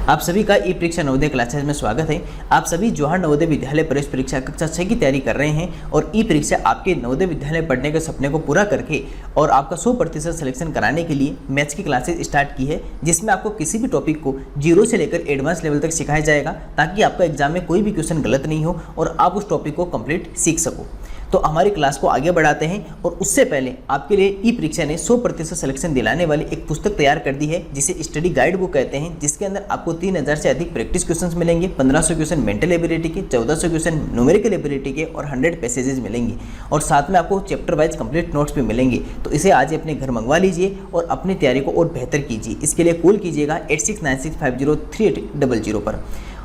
आप सभी का ई परीक्षा नवोदय क्लासेस में स्वागत है। आप सभी जवाहर नवोदय विद्यालय प्रवेश परीक्षा कक्षा 6 की तैयारी कर रहे हैं और ई परीक्षा आपके नवोदय विद्यालय पढ़ने के सपने को पूरा करके और आपका 100% सिलेक्शन कराने के लिए मैथ्स की क्लासेस स्टार्ट की है, जिसमें आपको किसी भी टॉपिक को जीरो से लेकर एडवांस लेवल तक सिखाया जाएगा ताकि आपका एग्जाम में कोई भी क्वेश्चन गलत नहीं हो और आप उस टॉपिक को कंप्लीट सीख सको। तो हमारी क्लास को आगे बढ़ाते हैं और उससे पहले आपके लिए ई परीक्षा ने 100% सिलेक्शन दिलाने वाली एक पुस्तक तैयार कर दी है जिसे स्टडी गाइड बुक कहते हैं, जिसके अंदर आपको 3000 से अधिक प्रैक्टिस क्वेश्चंस मिलेंगे, 1500 क्वेश्चन मेंटल एबिलिटी के, 1400 क्वेश्चन न्यूमेरिकल एबिलिटी के और 100 पैसेजेस मिलेंगे और साथ में आपको चैप्टर वाइज कंप्लीट नोट्स भी मिलेंगे। तो इसे आज ही अपने घर मंगवा लीजिए और अपनी तैयारी को और बेहतर कीजिए। इसके लिए कॉल कीजिएगा 8696503800 पर।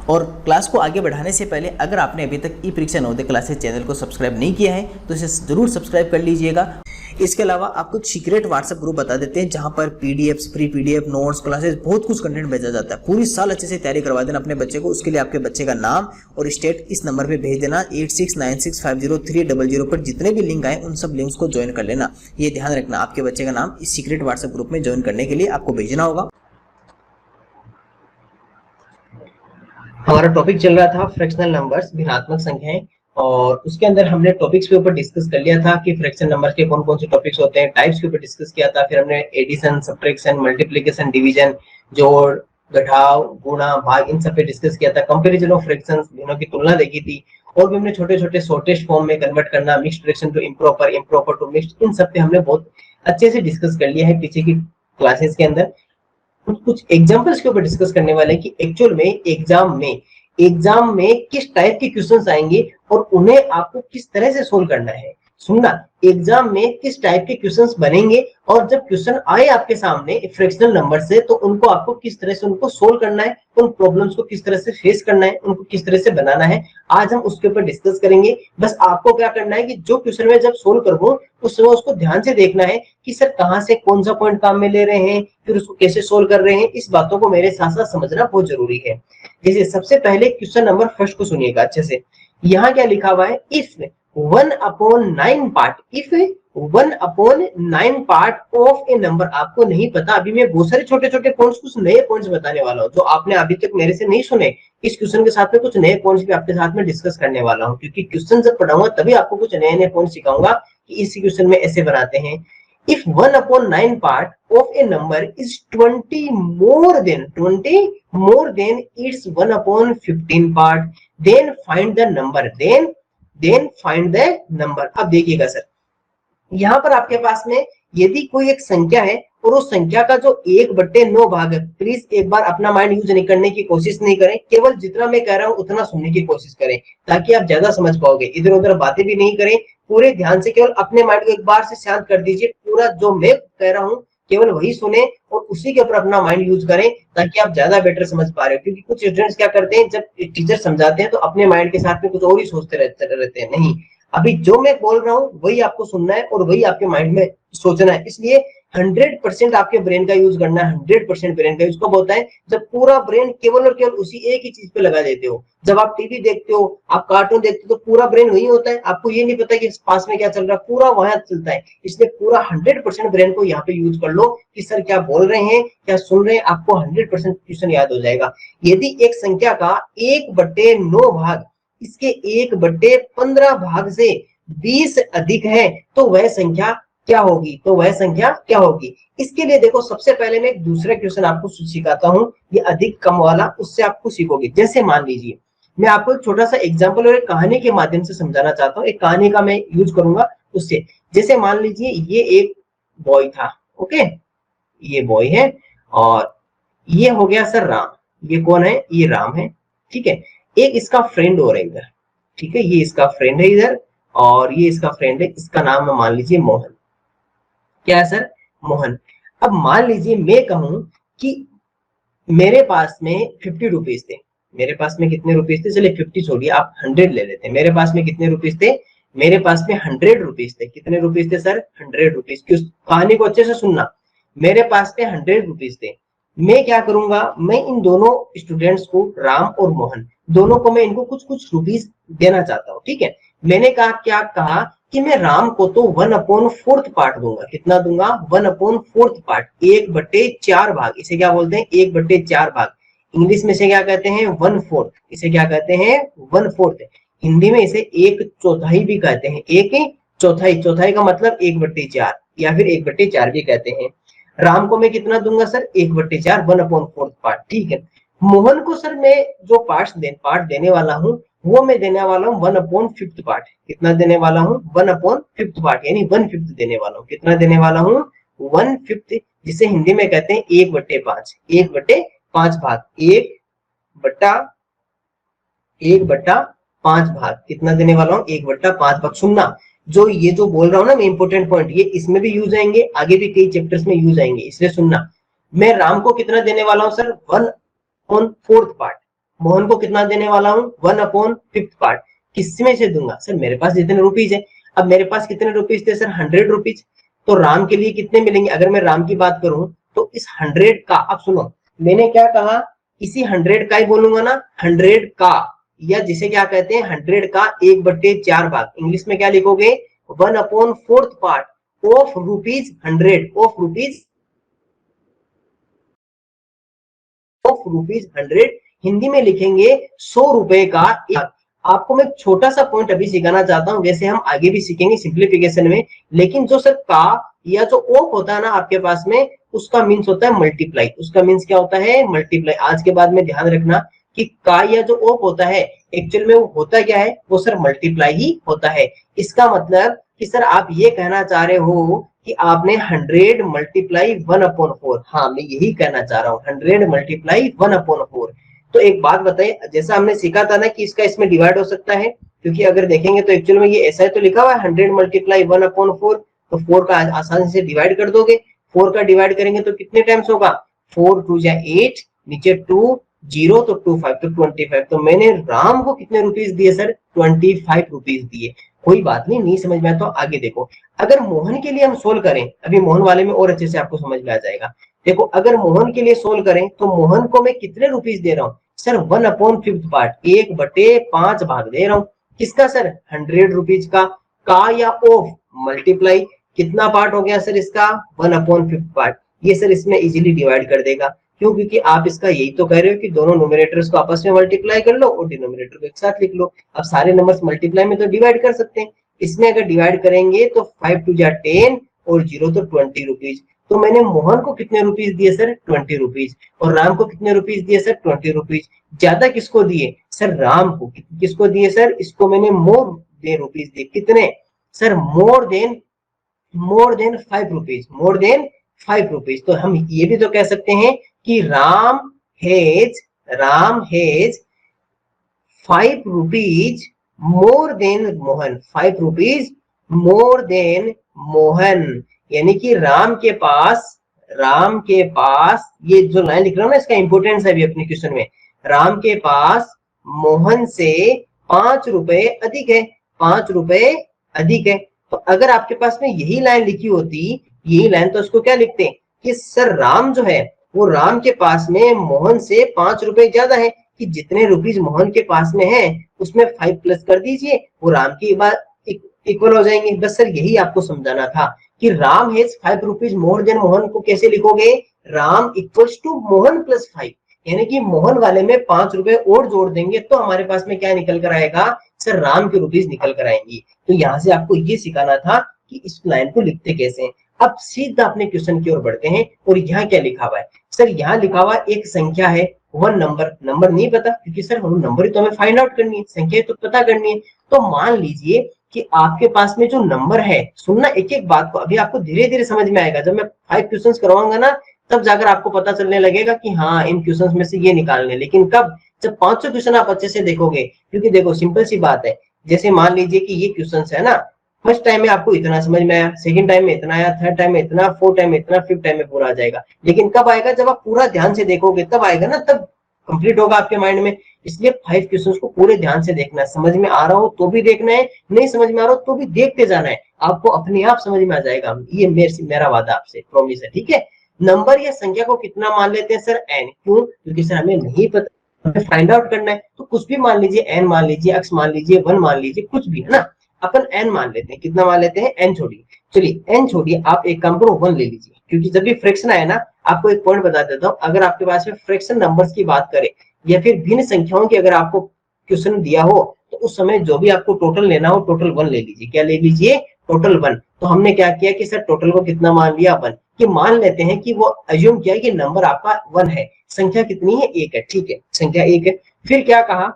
और क्लास को आगे बढ़ाने से पहले अगर आपने अभी तक ई परीक्षा नवोदय क्लासेस चैनल को सब्सक्राइब नहीं किया है तो इसे जरूर सब्सक्राइब कर लीजिएगा। इसके अलावा आपको एक सीक्रेट व्हाट्सएप ग्रुप बता देते हैं जहां पर PDFs, free PDF, notes, classes, बहुत कुछ कंटेंट भेजा जाता है। पूरी साल अच्छे से तैयारी करवा देना अपने बच्चे को। उसके लिए आपके बच्चे का नाम और स्टेट इस नंबर पे भेज देना 8696503800 पर। जितने भी लिंक आए उन सब लिंक्स को ज्वाइन कर लेना। ये ध्यान रखना, आपके बच्चे का नाम इस सीक्रेट व्हाट्सएप ग्रुप में ज्वाइन करने के लिए आपको भेजना होगा। हमारा टॉपिक चल रहा था फ्रैक्शनल नंबर्स, भिन्नात्मक संख्याएं, और उसके अंदर हमने टॉपिक्स के ऊपर डिस्कस कर लिया था कि फ्रैक्शनल नंबर्स के कौन कौन से टॉपिक्स होते हैं, टाइप्स के ऊपर डिस्कस किया था। फिर हमने एडिशन, सब्ट्रैक्शन, मल्टीप्लिकेशन, डिवीजन, जोड़, घटाव, गुणा, भाग, इन सब पे डिस्कस किया था। कंपैरिजन ऑफ फ्रैक्शंस, दोनों की तुलना देखी थी। और भी हमने छोटे छोटे शॉर्टेस्ट फॉर्म में कन्वर्ट करना, mixed fraction to improper, improper to mixed, इन सब पे हमने बहुत अच्छे से डिस्कस कर लिया है पीछे की क्लासेस के अंदर। कुछ एग्जांपल्स के ऊपर डिस्कस करने वाले हैं कि एक्चुअल में एग्जाम में किस टाइप के क्वेश्चंस आएंगे और उन्हें आपको किस तरह से सोल्व करना है। सुनना, एग्जाम में किस टाइप के क्वेश्चंस बनेंगे और जब क्वेश्चन आए आपके सामने फ्रैक्शनल नंबर से तो उनको आपको किस तरह से उनको सोल्व करना है, उन प्रॉब्लम्स को किस तरह से फेस करना है, उनको किस तरह से बनाना है, आज हम उसके ऊपर डिस्कस करेंगे। बस आपको क्या करना है कि जो क्वेश्चन में जब सोल्व करूं उस समय उसको ध्यान से देखना है कि सर कहां से कौन सा पॉइंट काम में ले रहे हैं, फिर उसको कैसे सोल्व कर रहे हैं। इस बातों को मेरे साथ साथ समझना बहुत जरूरी है। जैसे सबसे पहले क्वेश्चन नंबर फर्स्ट को सुनिएगा अच्छे से। यहाँ क्या लिखा हुआ है, if 1/9 part, if 1/9 part of a number. आपको नहीं पता, अभी मैं बहुत सारे छोटे छोटे पॉइंट्स, कुछ नए पॉइंट्स बताने वाला हूँ जो आपने अभी तक मेरे से नहीं सुने। इस क्वेश्चन के साथ में कुछ नए पॉइंट्स भी आपके साथ में डिस्कस करने वाला हूँ, क्योंकि क्वेश्चन जब पढ़ाऊंगा तभी आपको कुछ नए नए पॉइंट सिखाऊंगा कि इस क्वेश्चन में ऐसे बनाते हैं। If 1/9 part of a number is 20 more than its 1/15 part, then find the number. Then find the number. अब देखिएगा सर, यहाँ पर आपके पास में यदि कोई एक संख्या है और उस संख्या का जो 1/9 भाग है, प्लीज एक बार अपना माइंड यूज नहीं करने की कोशिश नहीं करें, केवल जितना मैं कह रहा हूँ उतना सुनने की कोशिश करें ताकि आप ज्यादा समझ पाओगे। इधर उधर बातें भी नहीं करें, पूरे ध्यान से केवल अपने माइंड को एक बार से शांत कर दीजिए। पूरा जो मैं कह रहा हूँ केवल वही सुने और उसी के ऊपर अपना माइंड यूज करें ताकि आप ज्यादा बेटर समझ पा रहे हो। क्योंकि कुछ स्टूडेंट्स क्या करते हैं, जब टीचर समझाते हैं तो अपने माइंड के साथ में कुछ और ही सोचते रहते हैं। नहीं, अभी जो मैं बोल रहा हूँ वही आपको सुनना है और वही आपके माइंड में सोचना है। इसलिए 100% आपके ब्रेन का यूज करना है। 100% ब्रेन का यूज कब होता है, जब पूरा ब्रेन केवल और केवल उसी एक ही चीज पे लगा देते हो। जब आप टीवी देखते हो, आप कार्टून देखते हो तो पूरा ब्रेन वही होता है, आपको ये नहीं पता कि पास में क्या चल रहा है, पूरा वहां चलता है। इसलिए पूरा 100% ब्रेन को यहाँ पे यूज कर लो कि सर क्या बोल रहे हैं, क्या सुन रहे हैं, आपको 100% क्वेश्चन याद हो जाएगा। यदि एक संख्या का 1/9 भाग इसके 1/15 भाग से 20 अधिक है तो वह संख्या क्या होगी, इसके लिए देखो, सबसे पहले मैं एक दूसरा क्वेश्चन आपको सिखाता हूं, ये अधिक कम वाला, उससे आपको सीखोगे। जैसे मान लीजिए, मैं आपको एक छोटा सा एग्जांपल और एक कहानी के माध्यम से समझाना चाहता हूँ। एक कहानी का मैं यूज करूंगा उससे। जैसे मान लीजिए ये एक बॉय था, ओके, ये बॉय है और ये हो गया सर राम। ये कौन है, ये राम है, ठीक है। एक इसका फ्रेंड और है इधर, ठीक है, ये इसका फ्रेंड है इधर और ये इसका फ्रेंड है, इसका नाम मान लीजिए मोहन। क्या है सर, मोहन। अब मान लीजिए मैं कहूं कि मेरे पास में 50 रुपीज थे। मेरे पास में कितने रुपीज थे, चलिए 50 छोड़िए, आप 100 ले लेते हैं। मेरे पास में कितने रुपीज थे, मेरे पास में 100 रुपीज थे। कितने रुपीज थे सर, 100 रुपीज। कहानी को अच्छे से सुनना, मेरे पास में 100 रुपीज थे। मैं क्या करूंगा, मैं इन दोनों स्टूडेंट्स को, राम और मोहन, दोनों को मैं इनको कुछ कुछ रुपीज देना चाहता हूँ, ठीक है। मैंने क्या कहा कि मैं राम को तो 1/4 पार्ट दूंगा। कितना दूंगा, 1/4 पार्ट, 1/4 भाग। इसे क्या बोलते हैं, 1/4 भाग। इंग्लिश में इसे क्या कहते हैं, 1/4, इसे क्या कहते हैं, 1/4। हिंदी में इसे 1/4 भी कहते हैं, 1/4, चौथाई का मतलब 1/4 या फिर 1/4 भी कहते हैं। राम को मैं कितना दूंगा सर, 1/4, 1/4 पार्ट, ठीक है। मोहन को सर मैं जो पार्ट देने वाला हूँ वो मैं देने वाला हूँ 1/5 पार्ट। कितना देने वाला हूँ, 1/5 पार्ट, यानी 1/5 देने वाला हूँ। कितना देने वाला हूँ, 1/5, जिसे हिंदी में कहते हैं 1/5, 1/5 भाग, 1/5 भाग। कितना देने वाला हूँ, 1/5 भाग। सुनना, जो ये जो बोल रहा हूँ ना मैं, इंपॉर्टेंट पॉइंट, ये इसमें भी यूज आएंगे, आगे भी कई चैप्टर्स में यूज आएंगे, इसलिए सुनना। मैं राम को कितना देने वाला हूँ सर, 1/4 पार्ट। मोहन को कितना देने वाला हूँ, 1/5 पार्ट। किसमें से दूंगा सर, मेरे पास जितने रुपीज है। अब मेरे पास कितने रुपीज थे सर, 100 रुपीज। तो राम के लिए कितने मिलेंगे, अगर मैं राम की बात करूं तो इस 100 का, अब सुनो मैंने क्या कहा, इसी 100 का ही बोलूंगा ना, 100 का, या जिसे क्या कहते हैं 100 का 1/4 भाग। इंग्लिश में क्या लिखोगे, 1/4 part of rupees 100, of rupees 100। Hindi में लिखेंगे 100 रुपए का एक। आपको मैं छोटा सा पॉइंट अभी सिखाना चाहता हूँ, वैसे हम आगे भी सीखेंगे सिंप्लीफिकेशन में, लेकिन जो सर का या जो ऑफ होता है ना आपके पास में, उसका मीन्स होता है मल्टीप्लाई। उसका मीन्स क्या होता है, मल्टीप्लाई। आज के बाद में ध्यान रखना कि का या जो ऑफ होता है एक्चुअल में वो होता क्या है, वो सर मल्टीप्लाई ही होता है। इसका मतलब कि सर आप ये कहना चाह रहे हो कि आपने 100 मल्टीप्लाई 1/4, हाँ मैं यही कहना चाह रहा हूँ, 100 मल्टीप्लाई 1/4। तो एक बात बताइए, जैसा हमने सीखा था ना कि इसका इसमें डिवाइड हो सकता है, क्योंकि अगर देखेंगे तो एक्चुअल में ये ऐसा है, तो लिखा हुआ है 100 मल्टीप्लाई 1/4, तो 4 का आसानी से डिवाइड कर दोगे। 4 का डिवाइड करेंगे तो कितने टाइम्स होगा, 4 2 जा 8, नीचे 2 0 तो 2 5 तो 25। तो मैंने राम को कितने रुपीज दिए सर, 25 रुपीज दिए। कोई बात नहीं समझ में आया तो आगे देखो। अगर मोहन के लिए हम सोल्व करें, अभी मोहन वाले में और अच्छे से आपको समझ में आ जाएगा। देखो अगर मोहन के लिए सोल्व करें तो मोहन को मैं कितने रुपीज दे रहा हूँ सर, 1/5 पार्ट, 1/5 भाग दे रहा हूँ। किसका सर, 100 रुपीज का या ऑफ मल्टीप्लाई, कितना पार्ट हो गया सर इसका, 1/5 पार्ट। ये सर इसमें इजीली डिवाइड कर देगा। क्यों, क्योंकि आप इसका यही तो कह रहे हो कि दोनों न्यूमरेटर्स को आपस में मल्टीप्लाई कर लो और डिनोमिनेटर को एक साथ लिख लो। अब सारे नंबर्स मल्टीप्लाई में तो डिवाइड कर सकते हैं, इसमें अगर डिवाइड करेंगे तो 5 2 जा 10 और 0 तो 20 रुपीज। तो मैंने मोहन को कितने रुपीज दिए सर, 20 रुपीज, और राम को कितने रुपीज दिए सर, 20 रुपीज। ज्यादा किसको दिए सर, राम को। किसको दिए सर, इसको मैंने मोर देन रुपीज दिए। कितने sir, more than 5 rupees, more then 5 rupees. तो हम ये भी तो कह सकते हैं कि Ram has 5 rupees more than Mohan, 5 rupees more than Mohan. यानी कि राम के पास ये जो लाइन लिख रहा हूं ना, इसका इंपोर्टेंस है अभी अपने क्वेश्चन में। राम के पास मोहन से 5 रुपए अधिक है, 5 रुपए अधिक है। तो अगर आपके पास में यही लाइन लिखी होती, यही लाइन, तो उसको क्या लिखते हैं कि सर राम जो है वो राम के पास में मोहन से 5 रुपए ज्यादा है, कि जितने रुपीज मोहन के पास में है उसमें 5 प्लस कर दीजिए, वो राम की बात इक्वल हो जाएंगे। बस सर यही आपको समझाना था कि Ram has 5 rupees more than Mohan को कैसे लिखोगे, Ram equals to Mohan plus 5, यानी कि मोहन वाले में 5 रुपए और जोड़ देंगे तो हमारे पास में क्या निकल कर आएगा सर, राम के रुपीज निकल कर आएंगी। तो यहाँ से आपको ये सिखाना था कि इस लाइन को लिखते कैसे हैं। अब सीधा अपने क्वेश्चन की ओर बढ़ते हैं, और यहाँ क्या लिखा हुआ है सर, यहाँ लिखा हुआ एक संख्या है, 1 नंबर नहीं पता, क्योंकि सर नंबर ही तो हमें फाइंड आउट करनी है, संख्या तो पता करनी है। तो मान लीजिए कि आपके पास में जो नंबर है, सुनना एक एक बात को, अभी आपको धीरे धीरे समझ में आएगा। जब मैं 5 क्वेश्चंस करवाऊंगा ना, तब जाकर आपको पता चलने लगेगा कि हाँ इन क्वेश्चंस में से ये निकालने। लेकिन कब, जब 500 क्वेश्चन आप अच्छे से देखोगे। क्योंकि देखो सिंपल सी बात है, जैसे मान लीजिए कि ये क्वेश्चंस है ना, फर्स्ट टाइम में आपको इतना समझ में आया, सेकंड टाइम में इतना आया, थर्ड टाइम में इतना, फोर्थ टाइम में इतना, फिफ्थ टाइम में पूरा आ जाएगा। लेकिन कब आएगा, जब आप पूरा ध्यान से देखोगे तब आएगा ना, तब कंप्लीट होगा आपके माइंड में। इसलिए 5 क्वेश्चंस को पूरे ध्यान से देखना है, समझ में आ रहा हो तो भी देखना है, नहीं समझ में आ रहा हो तो भी देखते जाना है, आपको अपने आप समझ में आ जाएगा। ये मेरा वादा आपसे, प्रॉमिस है, ठीक है। नंबर या संख्या को कितना मान लेते हैं सर, n। क्यों, क्योंकि सर हमें नहीं पता, हमें फाइंड आउट करना है। तो कुछ भी मान लीजिए, n मान लीजिए, x मान लीजिए, 1 मान लीजिए, कुछ भी है ना, अपन n मान लेते हैं। कितना मान लेते हैं, n छोड़िए, चलिए n छोड़िए, आप एक काम करो 1 ले लीजिए, क्योंकि जब भी फ्रैक्शन आए ना आपको एक पॉइंट बता देता हूँ, अगर आपके पास में फ्रैक्शन नंबर्स की बात करें या फिर भिन्न संख्याओं की अगर आपको क्वेश्चन दिया हो, तो उस समय जो भी आपको टोटल लेना हो टोटल 1 ले लीजिए। क्या ले लीजिए? टोटल 1। तो हमने क्या किया कि सर टोटल को कितना मान लिया? 1। कि मान लेते हैं कि वो अज्यूम किया कि नंबर आपका 1 है, संख्या कितनी है? 1 है, ठीक है, संख्या 1 है। फिर क्या कहा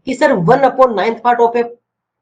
कि sir 1/9 part of a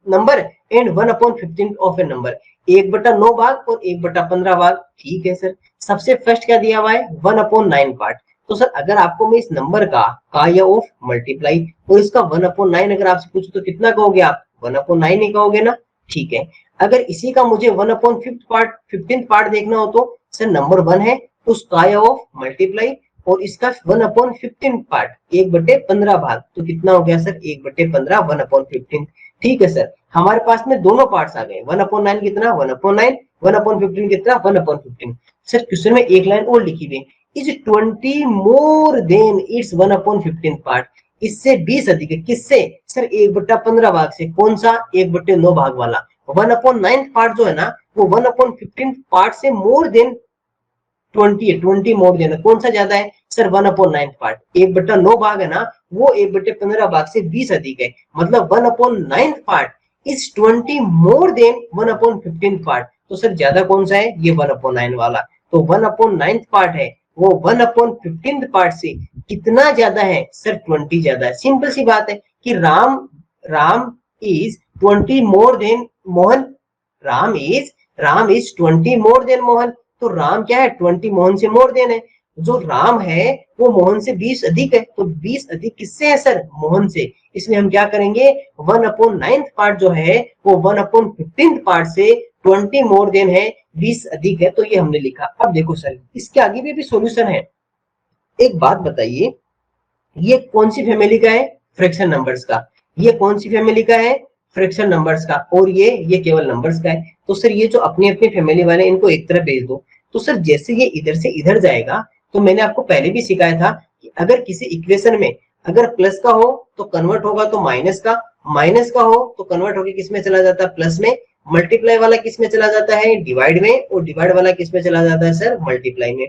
number and 1/15 of a number, 1/9 भाग और 1/15 भाग, ठीक है सर। सबसे फर्स्ट क्या दिया हुआ है? 1/9 पार्ट। तो सर अगर आपको मैं इस नंबर का या ऑफ मल्टीप्लाई और इसका 1/9 अगर आपसे पूछूं तो कितना कहोगे आप? 1/9 ही कहोगे ना, ठीक है। अगर इसी का मुझे 1/15 पार्ट देखना हो तो सर नंबर 1 है, उसका या ऑफ मल्टीप्लाई और इसका 1/15 पार्ट 1/15 भाग, तो कितना हो गया सर? 1/15 1/15, ठीक है सर। हमारे पास में दोनों पार्ट्स आ गए, 1/9 कितना? 1/9, 1/15 कितना? 1/15। सर क्वेश्चन में एक लाइन और लिखी हुई, is 20 more than it's 1/15 part, इससे 20 अधिक है, किससे? सर 1/15 भाग से। कौन सा? 1/9 भाग वाला। 1/9 पार्ट जो है ना वो 1/15 पार्ट से मोर देन 20 है, 20 मोर देन। कौन सा ज्यादा है? Sir 1/9 part. 1/9 भाग है ना वो 1/15 भाग से 20 अधिक है, मतलब 1/9 part is 20 more than 1/15 part. तो सर ज्यादा कौन सा है? ये 1/9 वाला। तो 1/9 पार्ट है वो 1/15 पार्ट से कितना ज्यादा है? सर 20 ज्यादा है। सिंपल सी बात है कि Ram is 20 more than Mohan. Ram is 20 more than Mohan. तो राम क्या है? 20 मोहन से मोर देन है। जो राम है वो मोहन से 20 अधिक है, तो 20 अधिक किससे है सर? मोहन से। इसलिए हम क्या करेंगे? 1/9 पार्ट जो है वो 1/15 पार्ट से 20 मोर देन है, 20 अधिक है, तो ये हमने लिखा। अब देखो सर इसके आगे भी सॉल्यूशन है। एक बात बताइए, ये कौन सी फैमिली का है? फ्रैक्शन नंबर्स का। ये कौन सी फैमिली का है? फ्रैक्शन नंबर्स का। और ये केवल नंबर्स का है। तो सर ये जो अपनी अपनी फैमिली वाले इनको एक तरफ भेज दो। तो सर जैसे ये इधर से इधर जाएगा, तो मैंने आपको पहले भी सिखाया था कि अगर किसी इक्वेशन में अगर प्लस का हो तो कन्वर्ट होगा तो माइनस का, माइनस का हो तो कन्वर्ट होकर किस में चला जाता है? प्लस में। मल्टीप्लाई वाला किस में चला जाता है? डिवाइड में। और डिवाइड वाला किस में चला जाता है सर? मल्टीप्लाई में।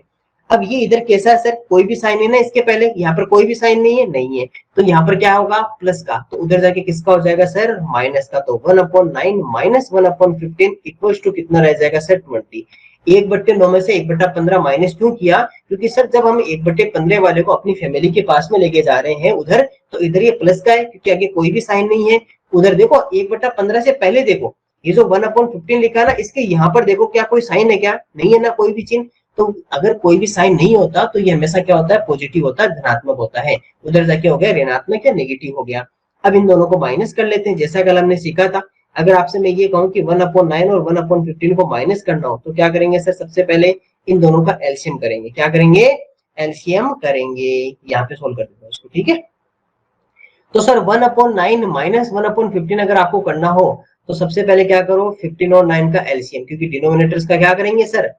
अब ये इधर कैसा है सर? कोई भी साइन है ना इसके पहले, यहाँ पर कोई भी साइन नहीं है, नहीं है, तो यहाँ पर क्या होगा? प्लस का। तो उधर जाके किसका हो जाएगा सर? माइनस का। तो 1/9 माइनस 1/15 इक्वल्स टू कितना रह जाएगा सर? 20। 1/9 में से 1/15 माइनस क्यों किया? क्योंकि सर जब हम 1/15 वाले को अपनी फैमिली के पास में लेके जा रहे हैं उधर, तो इधर ये प्लस का है क्योंकि आगे कोई भी साइन नहीं है। उधर देखो 1/15 से पहले देखो ये जो 1/15 लिखा है ना, इसके यहाँ पर देखो क्या कोई साइन है? क्या नहीं है ना, कोई भी चिन्ह। तो अगर कोई भी साइन नहीं होता तो ये हमेशा क्या होता है? पॉजिटिव होता है, धनात्मक होता है। उधर जाके हो गया ऋणात्मक या नेगेटिव हो गया। अब इन दोनों को माइनस कर लेते हैं, जैसा कल हमने सीखा था। अगर आपसे मैं ये कहूँ कि 1/9 और 1/15 को माइनस करना हो तो क्या करेंगे सर? सबसे पहले इन दोनों का एलसीएम करेंगे। क्या करेंगे? एलसीएम करेंगे। यहाँ पे सोल्व कर देते हैं उसको, ठीक है। तो सर 1/9 माइनस 1/15 अगर आपको करना हो तो सबसे पहले क्या करो? 15 और 9 का एलसीएम, क्योंकि डिनोमिनेटर्स का क्या करेंगे सर?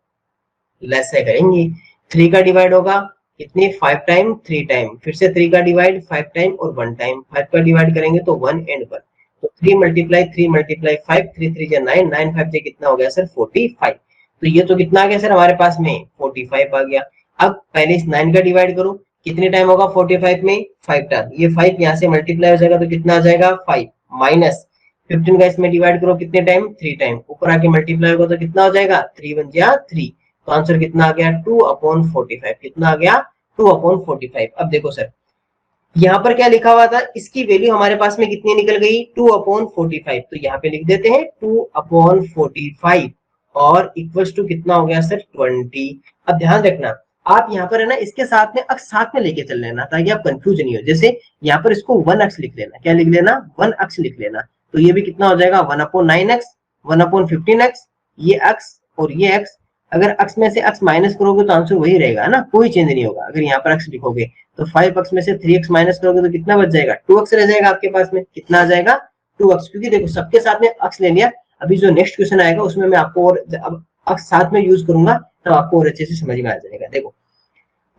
लेस से करेंगे। 3 का डिवाइड होगा कितने? 5 टाइम, 3 टाइम, फिर से 3 का डिवाइड 5 टाइम और 1 टाइम। 5 का डिवाइड करेंगे तो 1 एंड 1, तो 3 मल्टीप्लाई 5, 3 3 जा 9, 9 5 से कितना हो गया सर? 45। तो ये तो कितना आ गया सर हमारे पास में? 45 आ गया। अब पहले इस 9 का डिवाइड करो, कितने टाइम होगा 45 में? 5 टाइम। ये 5 यहाँ से मल्टीप्लाई हो जाएगा तो कितना आ जाएगा? 5 माइनस 15 का इसमें डिवाइड करो कितने टाइम? 3 टाइम। ऊपर आके मल्टीप्लाई होगा तो कितना हो जाएगा? 3 1 जा 3। तो आंसर कितना आ गया? 2/45। कितना आ गया? 2/45। अब देखो सर यहाँ पर क्या लिखा हुआ था? इसकी वैल्यू हमारे पास में कितनी निकल गई? 2/45। तो यहाँ पे लिख देते हैं 2/45 और इक्वल्स टू कितना हो गया सर? 20। अब ध्यान रखना आप यहाँ पर है ना इसके साथ में अक्ष साथ में लेके चल लेना ताकि आप कंफ्यूज नहीं हो। जैसे यहाँ पर इसको 1 अक्ष लिख लेना। क्या लिख लेना? 1 अक्ष लिख लेना। तो ये भी कितना हो जाएगा? 1/9x, 1/15x, ये अक्ष और ये अक्ष। अगर अक्ष में से अक्ष माइनस करोगे तो आंसर वही रहेगा ना, कोई चेंज नहीं होगा। अगर यहाँ पर अक्ष लिखोगे तो 5 अक्ष में से 3x माइनस करोगे तो कितना बच जाएगा? 2 अक्ष रह जाएगा आपके पास में। कितना आ जाएगा? 2 अक्ष। क्योंकि देखो सबके साथ में अक्ष ले लिया। अभी जो नेक्स्ट क्वेश्चन आएगा उसमें मैं आपको और अब अक्ष साथ में यूज करूंगा तो आपको और अच्छे से समझ में आ जाएगा। देखो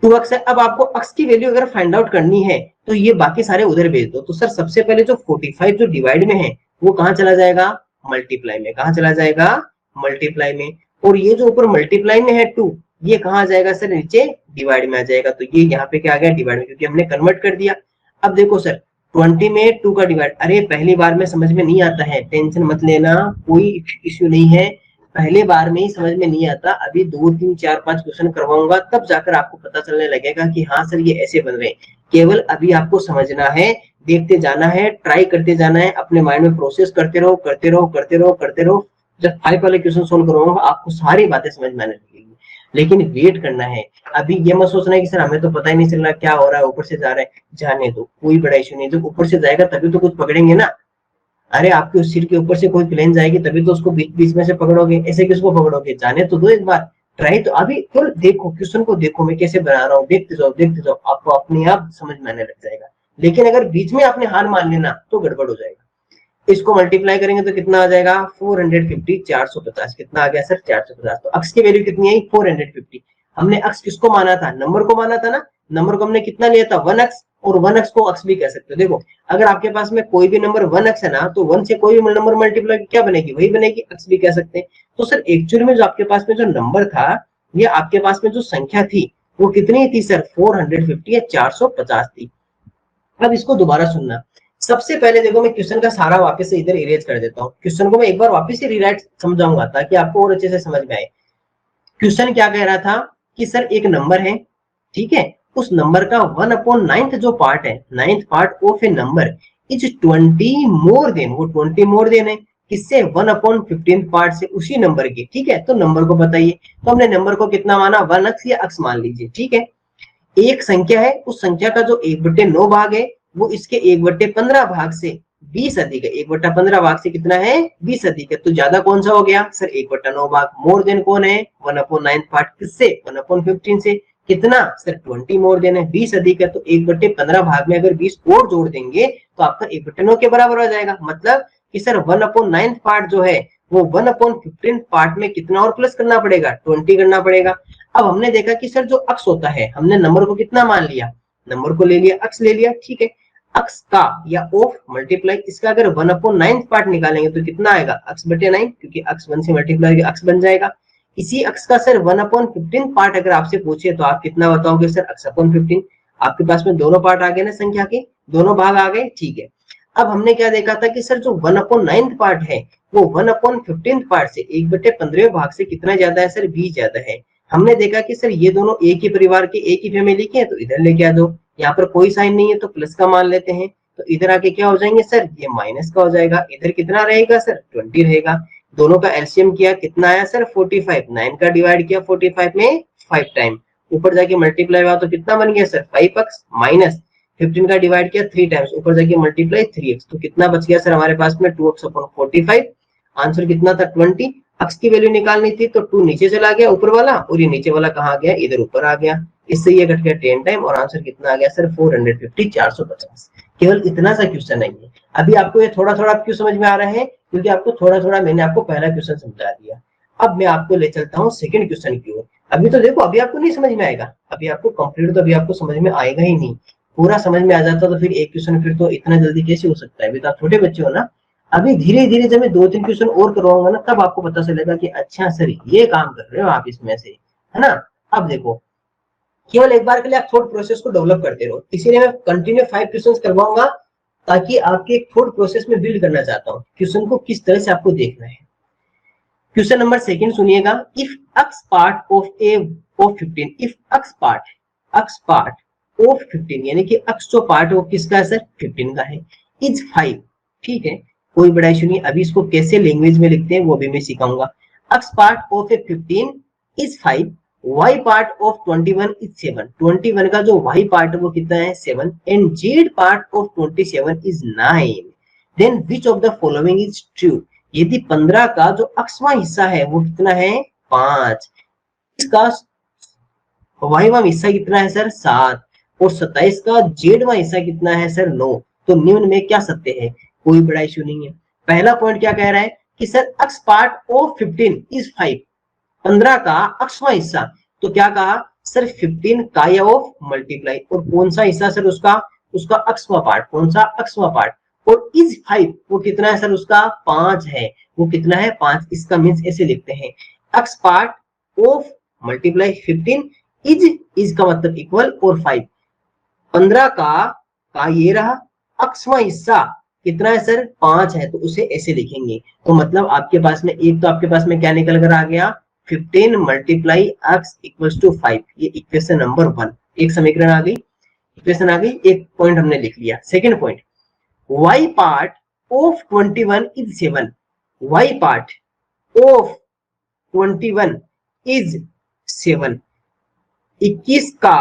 2 अक्ष है। अब आपको अक्ष की वैल्यू अगर फाइंड आउट करनी है तो ये बाकी सारे उधर भेज दो। तो सर सबसे पहले जो 45 जो डिवाइड में है वो कहाँ चला जाएगा? मल्टीप्लाई में। कहाँ चला जाएगा? मल्टीप्लाई में। और ये जो ऊपर मल्टीप्लाई में है 2, ये कहाँ आ जाएगा सर, नीचे डिवाइड में आ जाएगा। तो ये यहाँ पे क्या आ गया, डिवाइड में, क्योंकि हमने कन्वर्ट कर दिया। अब देखो सर 20 में 2 का डिवाइड, अरे पहली बार में समझ में नहीं आता है, टेंशन मत लेना, कोई इश्यू नहीं है, पहले बार में ही समझ में नहीं आता। अभी 2 3 4 5 क्वेश्चन करवाऊंगा, तब जाकर आपको पता चलने लगेगा कि हाँ सर ये ऐसे बन रहे हैं। केवल अभी आपको समझना है, देखते जाना है, ट्राई करते जाना है, अपने माइंड में प्रोसेस करते रहो करते रहो करते रहो करते रहो। जब 5 वाले क्वेश्चन सोल्व करवाऊंगा आपको सारी बातें समझ में आने लगेगी, लेकिन वेट करना है। अभी ये मत सोचना है कि सर हमें तो पता ही नहीं चल रहा क्या हो रहा है, ऊपर से जा रहा है, जाने दो, कोई बड़ा इशू नहीं। जब ऊपर से जाएगा तभी तो कुछ पकड़ेंगे ना। अरे आपके उस सिर के ऊपर से कोई प्लेन जाएगी तभी तो उसको बीच बीच में से पकड़ोगे, ऐसे किसको पकड़ोगे, जाने तो दो एक बार, ट्राई तो अभी केवल देखो, क्वेश्चन को देखो मैं कैसे बना रहा हूँ, देखते जाओ, आपको अपने आप समझ में आने लग जाएगा। लेकिन अगर बीच में आपने हार मान लेना तो गड़बड़ हो जाएगा। इसको मल्टीप्लाई करेंगे तो कितना आ जाएगा, 450, 450, कितना आ गया सर, 450। तो अक्स की वैल्यू कितनी आई, 450। हमने अक्स किसको माना था, नंबर को माना था ना, नंबर को हमने कितना लिया था, 1 अक्स, और 1 अक्स को अक्स भी कह सकते हो। देखो अगर आपके पास में कोई भी नंबर 1 अक्स है ना, तो 1 से कोई भी नंबर मल्टीप्लाई क्या बनेगी, वही बनेगी, अक्स भी कह सकते हैं। तो सर एक्चुअल में जो आपके पास में जो नंबर था, ये आपके पास में जो संख्या थी वो कितनी थी सर, 450 या 450 थी। अब इसको दोबारा सुनना। सबसे पहले देखो मैं क्वेश्चन का सारा वापस से इधर इरेज कर देता हूँ, क्वेश्चन को मैं एक बार वापस से रीराइट समझाऊंगा ताकि आपको और अच्छे से समझ में आए। क्वेश्चन क्या कह रहा था कि सर एक नंबर है, ठीक है, उस नंबर का 1/9 जो पार्ट है, 9th part of a number is 20 more than, वो 20 मोर देन है किससे, 1/15 पार्ट से, उसी नंबर के, ठीक है। तो नंबर को बताइए, तो हमने नंबर को कितना माना, 1 अक्स या अक्स मान लीजिए, ठीक है। एक संख्या है, उस संख्या का जो 1/9 भाग है वो इसके 1/15 भाग से 20 अधिक है, 1/15 भाग से कितना है, 20 अधिक है। तो ज्यादा कौन सा हो गया सर, 1/9 भाग। मोर देन कौन है, 1/9 पार्ट किससे, 1/15 से, कितना सर, 20 मोर देन है, 20 अधिक है। तो 1/15 भाग में अगर 20 और जोड़ देंगे तो आपका 1/9 के बराबर हो जाएगा। मतलब कि सर 1/9 पार्ट जो है वो 1/15 पार्ट में कितना और प्लस करना पड़ेगा, 20 करना पड़ेगा। अब हमने देखा कि सर जो अक्स होता है, हमने नंबर को कितना मान लिया, नंबर को ले लिया, अक्स ले लिया, ठीक है। अक्स का या ऑफ मल्टीप्लाई इसका अगर 1/9 पार्ट निकालेंगे तो कितना आएगा, अक्स बटे 9, क्योंकि अक्स 1 से मल्टीप्लाई करके अक्स बन जाएगा। इसी अक्स का सर 1/15 पार्ट अगर आपसे पूछे तो आप कितना बताओगे सर, अक्स अपॉन 15। आपके पास में दोनों पार्ट आ गए ना, संख्या के दोनों भाग आ गए, ठीक है। अब हमने क्या देखा था कि सर जो 1/9 पार्ट है वो 1/15 पार्ट से 1/15 भाग से कितना ज्यादा है सर, 20 ज्यादा है। हमने देखा कि सर ये दोनों एक ही परिवार के, एक ही फैमिली के हैं, तो इधर लेके आ दो, यहाँ पर कोई साइन नहीं है तो प्लस का मान लेते हैं, तो इधर आके क्या हो जाएंगे सर, ये माइनस का हो जाएगा, इधर कितना रहेगा सर, 20 रहेगा। दोनों का एलसीएम किया, कितना आया सर, 45। 9 का डिवाइड किया 45 में 5 टाइम, ऊपर जाके मल्टीप्लाई हुआ तो कितना बन गया सर, 5x माइनस 15 का डिवाइड किया 3 टाइम्स, ऊपर जाके मल्टीप्लाई 3x, तो कितना बच गया सर हमारे पास में, 2x अपॉन 45। आंसर कितना था, 20। अक्स की वैल्यू निकालनी थी तो 2 नीचे चला गया ऊपर वाला, और ये नीचे वाला कहाँ गया, इधर ऊपर आ गया। इससे ये कट गया 10 टाइम, और आंसर कितना आ गया सर, 450, 450। केवल इतना सा क्वेश्चन नहीं है। अभी आपको ये थोड़ा थोड़ा क्यों समझ में आ रहा है, क्योंकि आपको थोड़ा थोड़ा मैंने आपको पहला क्वेश्चन समझा दिया। अब मैं आपको ले चलता हूँ सेकंड क्वेश्चन की ओर। अभी तो देखो अभी आपको नहीं समझ में आएगा, अभी आपको कंप्लीट तो अभी आपको समझ में आएगा ही नहीं। पूरा समझ में आ जाता तो फिर एक क्वेश्चन फिर तो इतना जल्दी कैसे हो सकता है, अभी तो आप छोटे बच्चे हो ना। अभी धीरे धीरे जब मैं 2-3 क्वेश्चन और करवाऊंगा ना, तब आपको पता चलेगा कि अच्छा सर ये काम कर रहे हो आप इसमें से, है ना। अब देखो केवल एक बार के लिए आप थॉट प्रोसेस को डेवलप करते रहो, इसीलिए मैं कंटिन्यू 5 क्वेश्चंस करवाऊंगा, ताकि आपके एक थॉट प्रोसेस में बिल्ड करना चाहता हूँ, क्वेश्चन को किस तरह से आपको देखना है। क्वेश्चन नंबर सेकंड सुनिएगा, if x part of a of 15, if x part of 15 यानी कि अक्स जो पार्ट है वो किसका है सर, 15 का है, इज 5, ठीक है, कोई बड़ा इशू नहीं। अभी इसको कैसे लैंग्वेज में लिखते हैं वो भी मैं सिखाऊंगा। X part of a 15 is 5, y part of 21 is 7, 21 का जो y पार्ट है वो कितना है, 7, and z part of 27 is 9, then which of the following is true. यदि 15 का जो अक्सवां हिस्सा है वो कितना है, 5, इसका वाईवां हिस्सा कितना है सर, 7, और 27 का जेडवां हिस्सा कितना है सर, 9। तो निम्न में क्या सत्य है, कोई बड़ा इशू नहीं है। पहला पॉइंट क्या कह रहा है कि sir x part of 15 is 5, 15 का अक्सवां हिस्सा, तो क्या कहा सर 15 का या ऑफ मल्टीप्लाई, और कौन सा हिस्सा सर उसका अक्सवां पार्ट, कौन सा अक्सवां पार्ट, और इज 5 वो कितना है सर, उसका 5 है, वो कितना है 5। इसका मीन्स ऐसे लिखते हैं, अक्स पार्ट ऑफ मल्टीप्लाई 15 इज का मतलब इक्वल और 5। 15 का ये रहा, अक्षमा हिस्सा कितना है सर 5 है, तो उसे ऐसे लिखेंगे। तो मतलब आपके पास में एक तो आपके पास में क्या निकल कर आ गया 15 मल्टीप्लाई x इक्वल्स टू 5, ये इक्वेशन नंबर 1, एक समीकरण आ गई, इक्वेशन आ गई, एक पॉइंट हमने लिख लिया। Second point, y part of 21 is 7, y part of 21 is 7, 21 का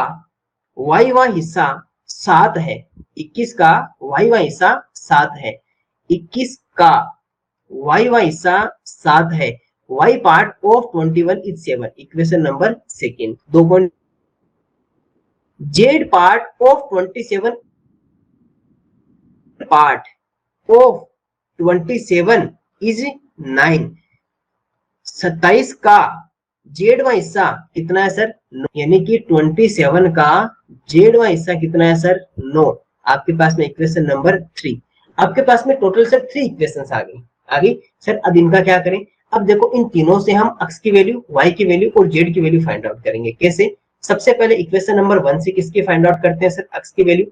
वाईवा हिस्सा 7 है, 21 का वाईवा हिस्सा 7 है, 21 का वाईवा हिस्सा 7 है, y part of 21 is 7, equation number second. 2 point, z part of 27 part of 27 is 9, 27 का जेडवा हिस्सा कितना है सर, यानी कि 27 का जेडवा हिस्सा कितना है सर 9। आपके पास में इक्वेशन नंबर 3, आपके पास में टोटल सर 3 इक्वेशंस आ गई सर। अब इनका क्या करें, अब देखो इन तीनों से हम x की वैल्यू, y की वैल्यू और z की वैल्यू फाइंड आउट करेंगे। कैसे, सबसे पहले इक्वेशन नंबर 1 से किसकी फाइंड आउट करते हैं सर, x की वैल्यू।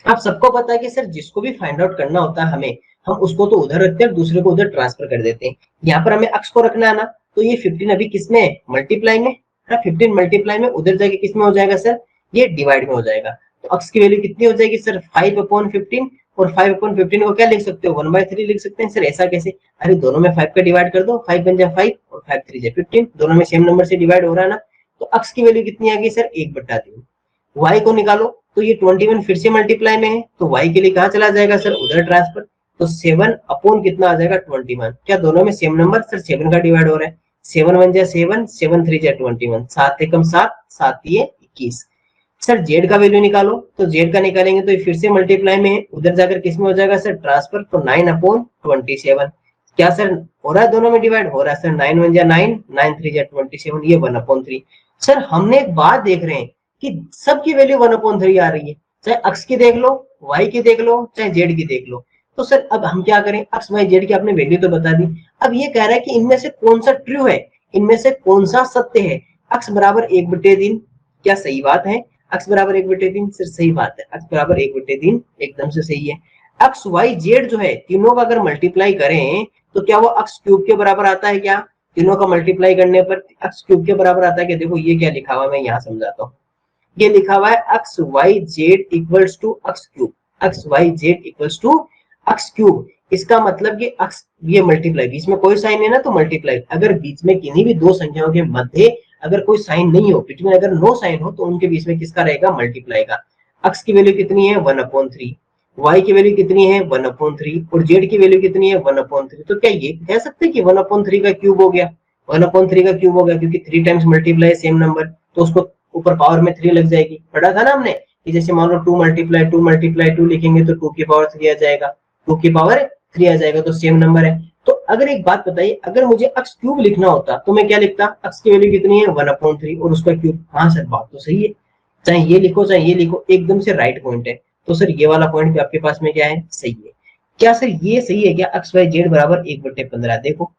आप सबको पता है कि सर जिसको भी फाइंड आउट करना होता है हमें, हम उसको तो उधर रखते हैं, दूसरे को उधर ट्रांसफर कर देते हैं। यहाँ पर हमें x को रखना है ना, तो ये 15 अभी किसमें है, मल्टीप्लाई में, 15 मल्टीप्लाई में, उधर जाके किसमें हो जाएगा सर, ये डिवाइड में हो जाएगा। तो x की वैल्यू कितनी हो जाएगी सर 5/15, और 5/15 को क्या लिख सकते हो 1/3 लिख सकते हैं सर। ऐसा कैसे, अरे दोनों में 5 का डिवाइड कर दो, 5 बन जाए 5 और 5 3 जाए 15, दोनों में सेम नंबर से डिवाइड हो रहा है ना। तो x की वैल्यू कितनी आ गई सर 1/3। y को निकालो, तो ये 21 फिर से मल्टीप्लाई में है, तो y के लिए कहाँ चला जाएगा सर, उधर ट्रांसफर। तो 7 अपॉन कितना आ जाएगा 21, क्या दोनों में सेम नंबर सर 7 का डिवाइड हो रहा है, 7 1 जा 7, 7 3 जा 21, 7 एकम 7, 7 ये 21। सर z का वैल्यू निकालो, तो z का निकालेंगे तो ये फिर से मल्टीप्लाई में है, उधर जाकर किसमें हो जाएगा सर ट्रांसफर, तो 9/27। क्या सर हो रहा है, दोनों में डिवाइड हो रहा है सर, 9 1 जा 9, 9 3 जा 27, ये 1/3। सर हमने एक बात देख रहे हैं कि सबकी वैल्यू 1/3 आ रही है, चाहे x की देख लो, y की देख लो, चाहे z की देख लो। तो सर अब हम क्या करें, x y z की आपने वैल्यू तो बता दी, अब ये कह रहा है कि इनमें से कौन सा ट्रू है, इनमें से कौन सा सत्य है। x बराबर 1/3, क्या सही बात है, x बराबर 1/3 सर सही बात है, x बराबर 1/3 एकदम से सही है। x y z जो है तीनों का अगर मल्टीप्लाई करें तो क्या वो x क्यूब के बराबर आता है क्या, तीनों का मल्टीप्लाई करने पर x क्यूब के बराबर आता है क्या। देखो ये क्या लिखा हुआ है, मैं यहाँ समझाता हूँ। ये लिखा हुआ है x y z equals to x cube, x y z equals to x cube. इसका मतलब ये एक्स, ये मल्टीप्लाई, बीच में कोई साइन है ना तो मल्टीप्लाई, अगर बीच में किन्हीं भी दो संख्याओं के मध्य अगर कोई साइन नहीं हो, बीच में अगर नो साइन हो, तो उनके बीच में किसका रहेगा, मल्टीप्लाई का। एक्स की वैल्यू कितनी है 1/3, y की वैल्यू कितनी है 1/3 और z की वैल्यू कितनी है 1/3। तो क्या ये कह सकते हैं कि 1/3 का क्यूब हो गया, 1/3 का क्यूब हो गया, क्योंकि 3 टाइम्स मल्टीप्लाई सेम नंबर, तो उसको ऊपर पावर में 3 लग जाएगी। पढ़ा था ना हमने कि जैसे मान लो 2 × 2 लिखेंगे तो 2 की पावर 3 आ जाएगा, 2 की पावर 3 आ जाएगा, तो सेम नंबर है। तो अगर एक बात बताइए, अगर मुझे x क्यूब लिखना होता तो मैं क्या लिखता, x की वैल्यू कितनी है 1/3 और उसका क्यूब। हाँ सर बात तो सही है, चाहे ये लिखो चाहे ये लिखो, एकदम से राइट पॉइंट है। तो सर ये वाला पॉइंट भी आपके पास में क्या है, सही है। क्या सर ये सही है क्या, x y z बराबर 1/15। देखो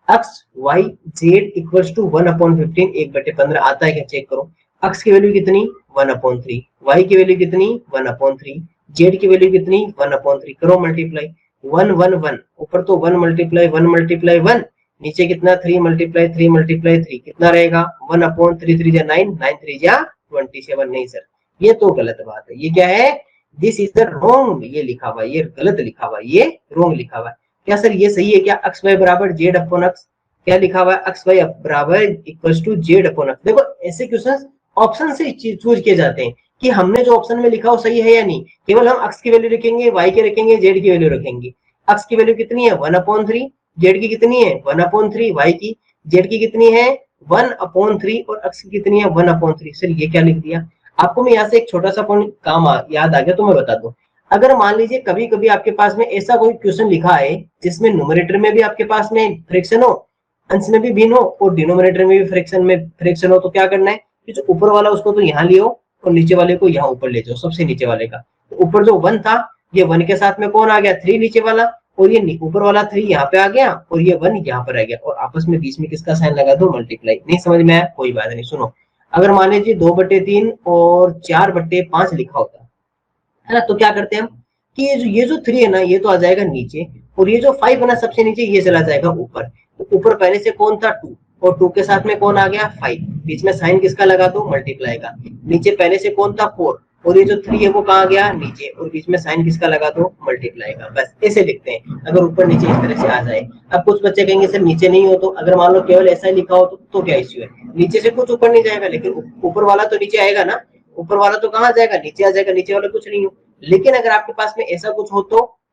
x y z equals to 1/15, 1/15 आता है क्या चेक करो। x की वैल्यू कितनी 1/3, y की वैल्यू कितनी 1/3, z की वैल्यू कितनी 1/3, करो मल्टीप्लाई, 1 1 1, ऊपर तो 1 × 1, नीचे कितना 3 × 3 कितना रहेगा 1/3 3 जा 9, 9 3 जा 27। नहीं सर ये तो गलत बात है, ये क्या है, दिस इज द रॉन्ग, ये लिखा हुआ है, ये गलत लिखा हुआ है, ये रॉन्ग लिखा हुआ है। क्या सर ये सही है क्या, x y बराबर z अपॉन x, क्या लिखा हुआ है x y बराबर equals to z upon x। देखो ऐसे क्वेश्चंस ऑप्शन से चूज किए जाते हैं कि हमने जो ऑप्शन में लिखा हो सही है या नहीं, केवल हम x की वैल्यू रखेंगे, y की रखेंगे, z की वैल्यू रखेंगे। x की वैल्यू कितनी है 1/3, z की कितनी है 1/3, y की, z की कितनी है 1/3 और x की कितनी है 1/3। सर ये क्या लिख दिया, आपको मैं यहाँ से एक छोटा सा पॉइंट काम याद आ गया तो मैं बता दूं। अगर मान लीजिए कभी कभी आपके पास में ऐसा कोई क्वेश्चन लिखा है जिसमें न्यूमरेटर में भी आपके पास में फ्रैक्शन हो, अंश में भी भिन्न हो और डिनोमिनेटर में भी फ्रैक्शन हो, तो क्या करना है कि जो ऊपर वाला उसको तो यहाँ लियो और नीचे वाले को यहाँ ऊपर ले जाओ, सबसे नीचे वाले का। तो ऊपर जो 1 था, ये 1 के साथ में कौन आ गया 3 नीचे वाला, और ये ऊपर वाला 3 यहाँ पे आ गया और ये 1 यहाँ पर आ गया, और आपस में बीच में किसका साइन लगा दो, मल्टीप्लाई। नहीं समझ में आया, कोई बात नहीं। सुनो, अगर मान लीजिए 2/3 और 4/5 लिखा होता है ना, तो क्या करते हैं हम कि ये जो 3 है ना, ये तो आ जाएगा नीचे, और ये जो 5 है ना सबसे नीचे, ये चला जाएगा ऊपर। तो ऊपर पहले से कौन था, 2, और 2 के साथ में कौन आ गया, 5, बीच में साइन किसका लगा दो, मल्टीप्लाई का। नीचे पहले से कौन था, 4, और ये जो 3 है वो कहाँ गया, नीचे, और बीच में साइन किसका लगा दो, मल्टीप्लाई का। बस ऐसे लिखते हैं, अगर ऊपर नीचे इस तरह से आ जाए। अब कुछ बच्चे कहेंगे सर नीचे नहीं हो, तो अगर मान लो केवल ऐसा ही लिखा हो तो क्या इश्यू है, नीचे से कुछ ऊपर नहीं जाएगा, लेकिन ऊपर वाला तो नीचे आएगा ना, ऊपर वाला तो कहाँ जाएगा, नीचे आ जाएगा, नीचे वाला कुछ नहीं हो। लेकिन अगर आपके पास में ऐसा कुछ हो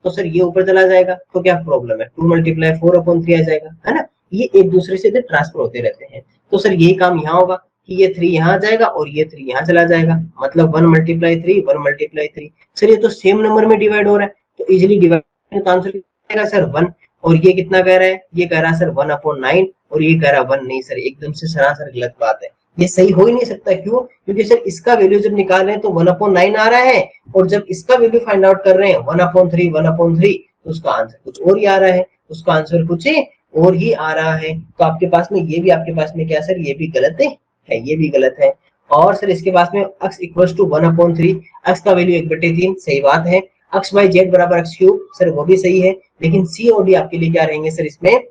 तो सर ये ऊपर चला जाएगा, तो क्या प्रॉब्लम है, 2 × 4/3 आ जाएगा, है ना। ये एक दूसरे से ट्रांसफर होते रहते हैं। तो सर यही काम यहाँ होगा कि ये 3 यहाँ आ जाएगा और ये 3 यहाँ चला जाएगा, मतलब 1 × 3 1 × 3। सर ये तो सेम नंबर में डिवाइड हो रहा है, तो इजिली डिवाइड का आंसर क्या आएगा सर, 1। और ये कितना कह रहा है, ये कह रहा है सर 1/9, और ये कह रहा है 1। नहीं सर, एकदम से सरासर गलत बात है, ये सही हो ही नहीं सकता। क्यों, क्योंकि सर इसका वैल्यू जब निकाल रहे हैं तो 1/9 आ रहा है, और जब इसका वैल्यू फाइंड आउट कर रहे हैं 1/3 1/3, तो उसका आंसर कुछ और ही आ रहा है, उसका आंसर कुछ और ही आ रहा है। तो आपके पास में ये भी, आपके पास में क्या सर, ये भी गलत है, ये भी गलत है। और सर इसके पास में x = 1/3, x का वैल्यू 1/3, सही बात है। x y z = x³ sir वो भी सही है, लेकिन c और d आपके लिए क्या रहेंगे सर, इसमें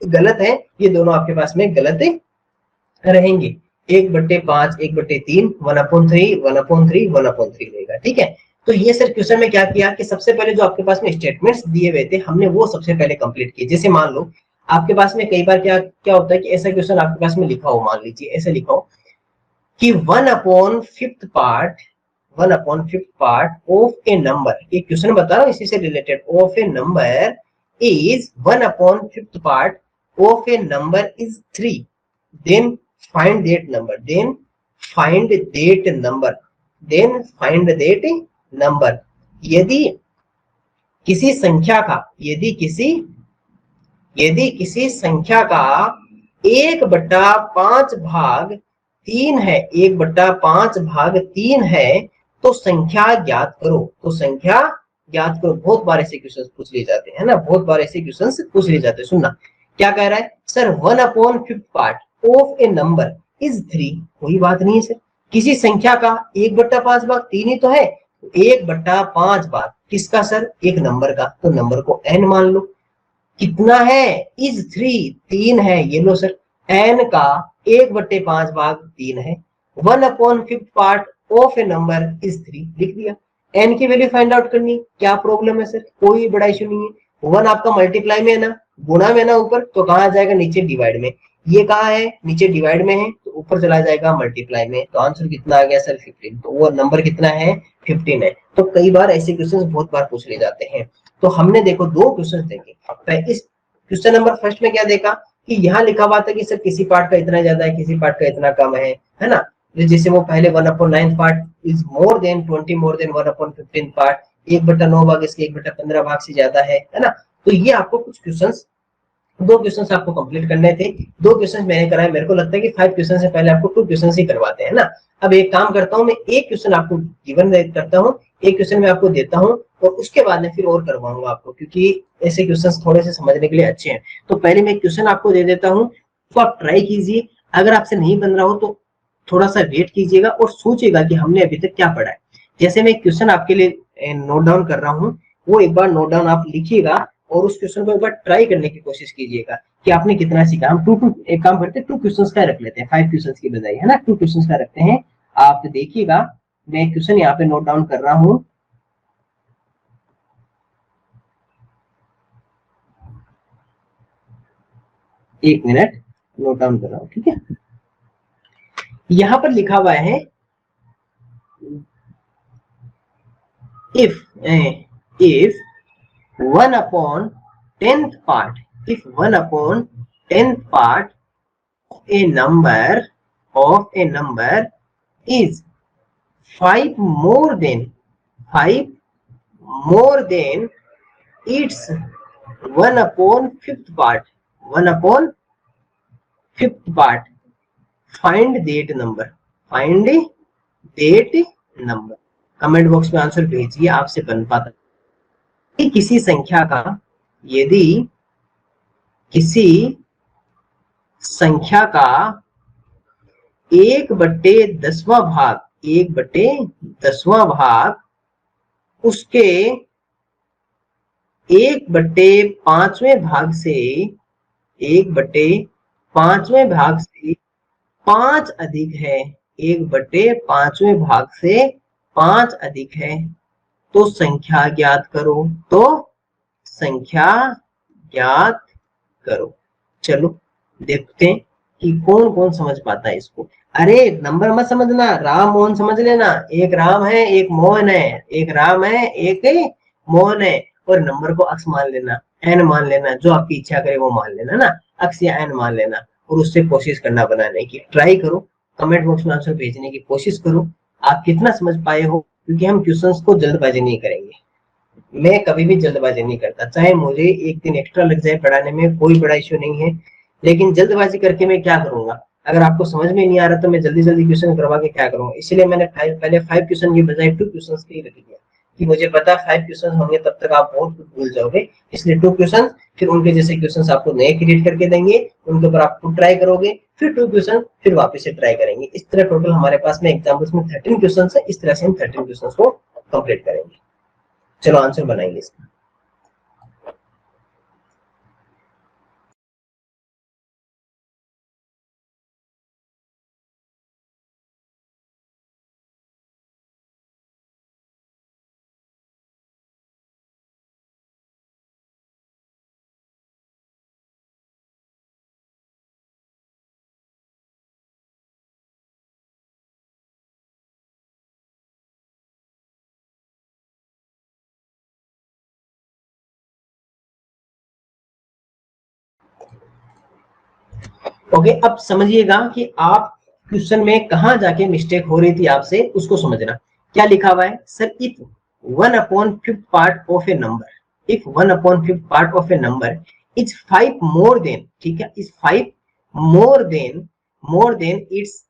गलत है। ये दोनों आपके पास में गलत रहेंगे। 1/5 1/3 1/3 1/3 1/3 रहेगा, ठीक है। तो ये सर क्वेश्चन में क्या किया कि सबसे पहले जो आपके पास में स्टेटमेंट्स दिए हुए थे, हमने वो सबसे पहले कंप्लीट किए। जैसे मान लो आपके पास में कई बार क्या क्या होता है कि ऐसा क्वेश्चन आपके पास में लिखा हो, मान लीजिए ऐसे लिखा हो कि 1/5 पार्ट ऑफ ए नंबर, ये क्वेश्चन बता रहा हूँ इसी से related, of a number is 1/5 part of a number is 3, then find that number, then find that number। यदि किसी संख्या का 1/5 भाग 3 है, 1/5 भाग 3 है, तो संख्या ज्ञात करो। बहुत बार ऐसे क्वेश्चन पूछ लिए जाते हैं ना, बहुत बार ऐसे क्वेश्चन पूछ लिए जाते हैं। सुनना क्या कह रहा है sir, 1/5 part of a number is 3, कोई बात नहीं है सर, किसी संख्या का 1/5 भाग 3 ही तो है, 1/5 भाग किसका सर, एक नंबर का, तो नंबर को n मान लो। कितना है, इज 3 है, ये लो सर, n का 1/5 भाग 3 है, 1/5 part of a number is 3 लिख दिया। n की वैल्यू फाइंड आउट करनी, क्या प्रॉब्लम है सर, कोई बड़ा इशू नहीं है। 1 आपका मल्टीप्लाई में है ना, गुणा में ना ऊपर, तो कहाँ आ जाएगा, नीचे डिवाइड में। ये कहाँ है, नीचे डिवाइड में है, तो ऊपर चला जाएगा मल्टीप्लाई में। तो आंसर कितना आ गया सर, 15। तो वो नंबर कितना है, 15 है। तो कई बार ऐसे क्वेश्चन बहुत बार पूछ ले जाते हैं। तो हमने देखो 2 क्वेश्चन देखे। इस क्वेश्चन नंबर फर्स्ट में क्या देखा कि यहाँ लिखा हुआ था कि सर किसी पार्ट का इतना ज्यादा है, किसी पार्ट का इतना कम है ना। जैसे वो पहले 1/9 part is more than 20 more than 1/15 part, 1/9 भाग इसके 1/15 भाग से ज्यादा है ना। तो ये आपको कुछ क्वेश्चंस, 2 क्वेश्चंस आपको कंप्लीट करने थे। 2 क्वेश्चंस मैंने कराए, मेरे को लगता है कि 5 क्वेश्चन से पहले आपको 2 क्वेश्चन ही करवाते हैं ना। अब एक काम करता हूँ, मैं एक क्वेश्चन आपको गिवन करता हूँ, एक क्वेश्चन मैं आपको देता हूँ, और उसके बाद में फिर और करवाऊंगा आपको, क्योंकि ऐसे क्वेश्चंस थोड़े से समझने के लिए अच्छे हैं। तो पहले मैं क्वेश्चन आपको दे देता हूँ, तो आप ट्राई कीजिए। अगर आपसे नहीं बन रहा हो तो थोड़ा सा वेट कीजिएगा और सोचिएगा कि हमने अभी तक क्या पढ़ा है। जैसे मैं क्वेश्चन आपके लिए नोट डाउन कर रहा हूँ, वो एक बार नोट डाउन आप लिखिएगा और उस क्वेश्चन को एक बार ट्राई करने की कोशिश कीजिएगा कि आपने कितना सीखा। हम एक काम करते हैं, 2 क्वेश्चंस का रख लेते हैं, 5 क्वेश्चंस की बजाय, है ना। 2 क्वेश्चंस का रखते हैं। आप देखिएगा, मैं क्वेश्चन यहाँ पे नोट डाउन कर रहा हूँ। एक मिनट, नोट डाउन कर रहा हूँ, ठीक है। यहाँ पर लिखा हुआ है, if 1/10th part, if 1/10th part of a number is 5 more than its 1/5th part, 1/5th part, find that number, comment box में आंसर भेजिए, आपसे बन पाता कि किसी संख्या का यदि किसी संख्या का 1/10वां भाग, 1/10वां भाग उसके 1/5वें भाग से, 1/5वें भाग से 5 अधिक है, 1/5वें भाग से 5 अधिक है, तो संख्या ज्ञात करो, तो संख्या ज्ञात करो। चलो देखते हैं कि कौन कौन समझ पाता है इसको। अरे नंबर मत समझना, राम मोहन समझ लेना, एक राम है एक मोहन है, एक राम है एक मोहन है, और नंबर को अक्स मान लेना, एन मान लेना, जो आपकी इच्छा करे वो मान लेना ना, अक्स या एन मान लेना, और उससे कोशिश करना बनाने की, ट्राई करो, कमेंट बॉक्स में आंसर भेजने की कोशिश करो, आप कितना समझ पाए हो, क्योंकि हम क्वेश्चंस को जल्दबाजी नहीं करेंगे। मैं कभी भी जल्दबाजी नहीं करता, चाहे मुझे एक दिन एक्स्ट्रा लग जाए पढ़ाने में, कोई बड़ा इश्यू नहीं है, लेकिन जल्दबाजी करके मैं क्या करूंगा, अगर आपको समझ में नहीं आ रहा तो मैं जल्दी जल्दी क्वेश्चन करवा के क्या करूंगा। इसलिए मैंने पहले 5 क्वेश्चन की बजाय 2 क्वेश्चन के ही रख दिया, कि मुझे पता 5 क्वेश्चन होंगे तब तक आप बहुत कुछ भूल जाओगे, इसलिए 2 क्वेश्चन, फिर उनके जैसे क्वेश्चन आपको नए क्रिएट करके देंगे, उनके ऊपर आप खुद ट्राई करोगे, फिर 2 क्वेश्चन, फिर वापस से ट्राई करेंगे। इस तरह टोटल हमारे पास में एग्जाम्पल्स में 13 क्वेश्चन है, इस तरह से हम 13 क्वेश्चन को कंप्लीट करेंगे। चलो आंसर बनाएंगे इसका। ओके, अब समझिएगा कि आप क्वेश्चन में कहां जाके मिस्टेक हो रही थी आपसे, उसको समझना। क्या लिखा हुआ है sir, if 1/5 part of a number, if 1/5 part of a number is 5 more than, ठीक है, is 5 more than it's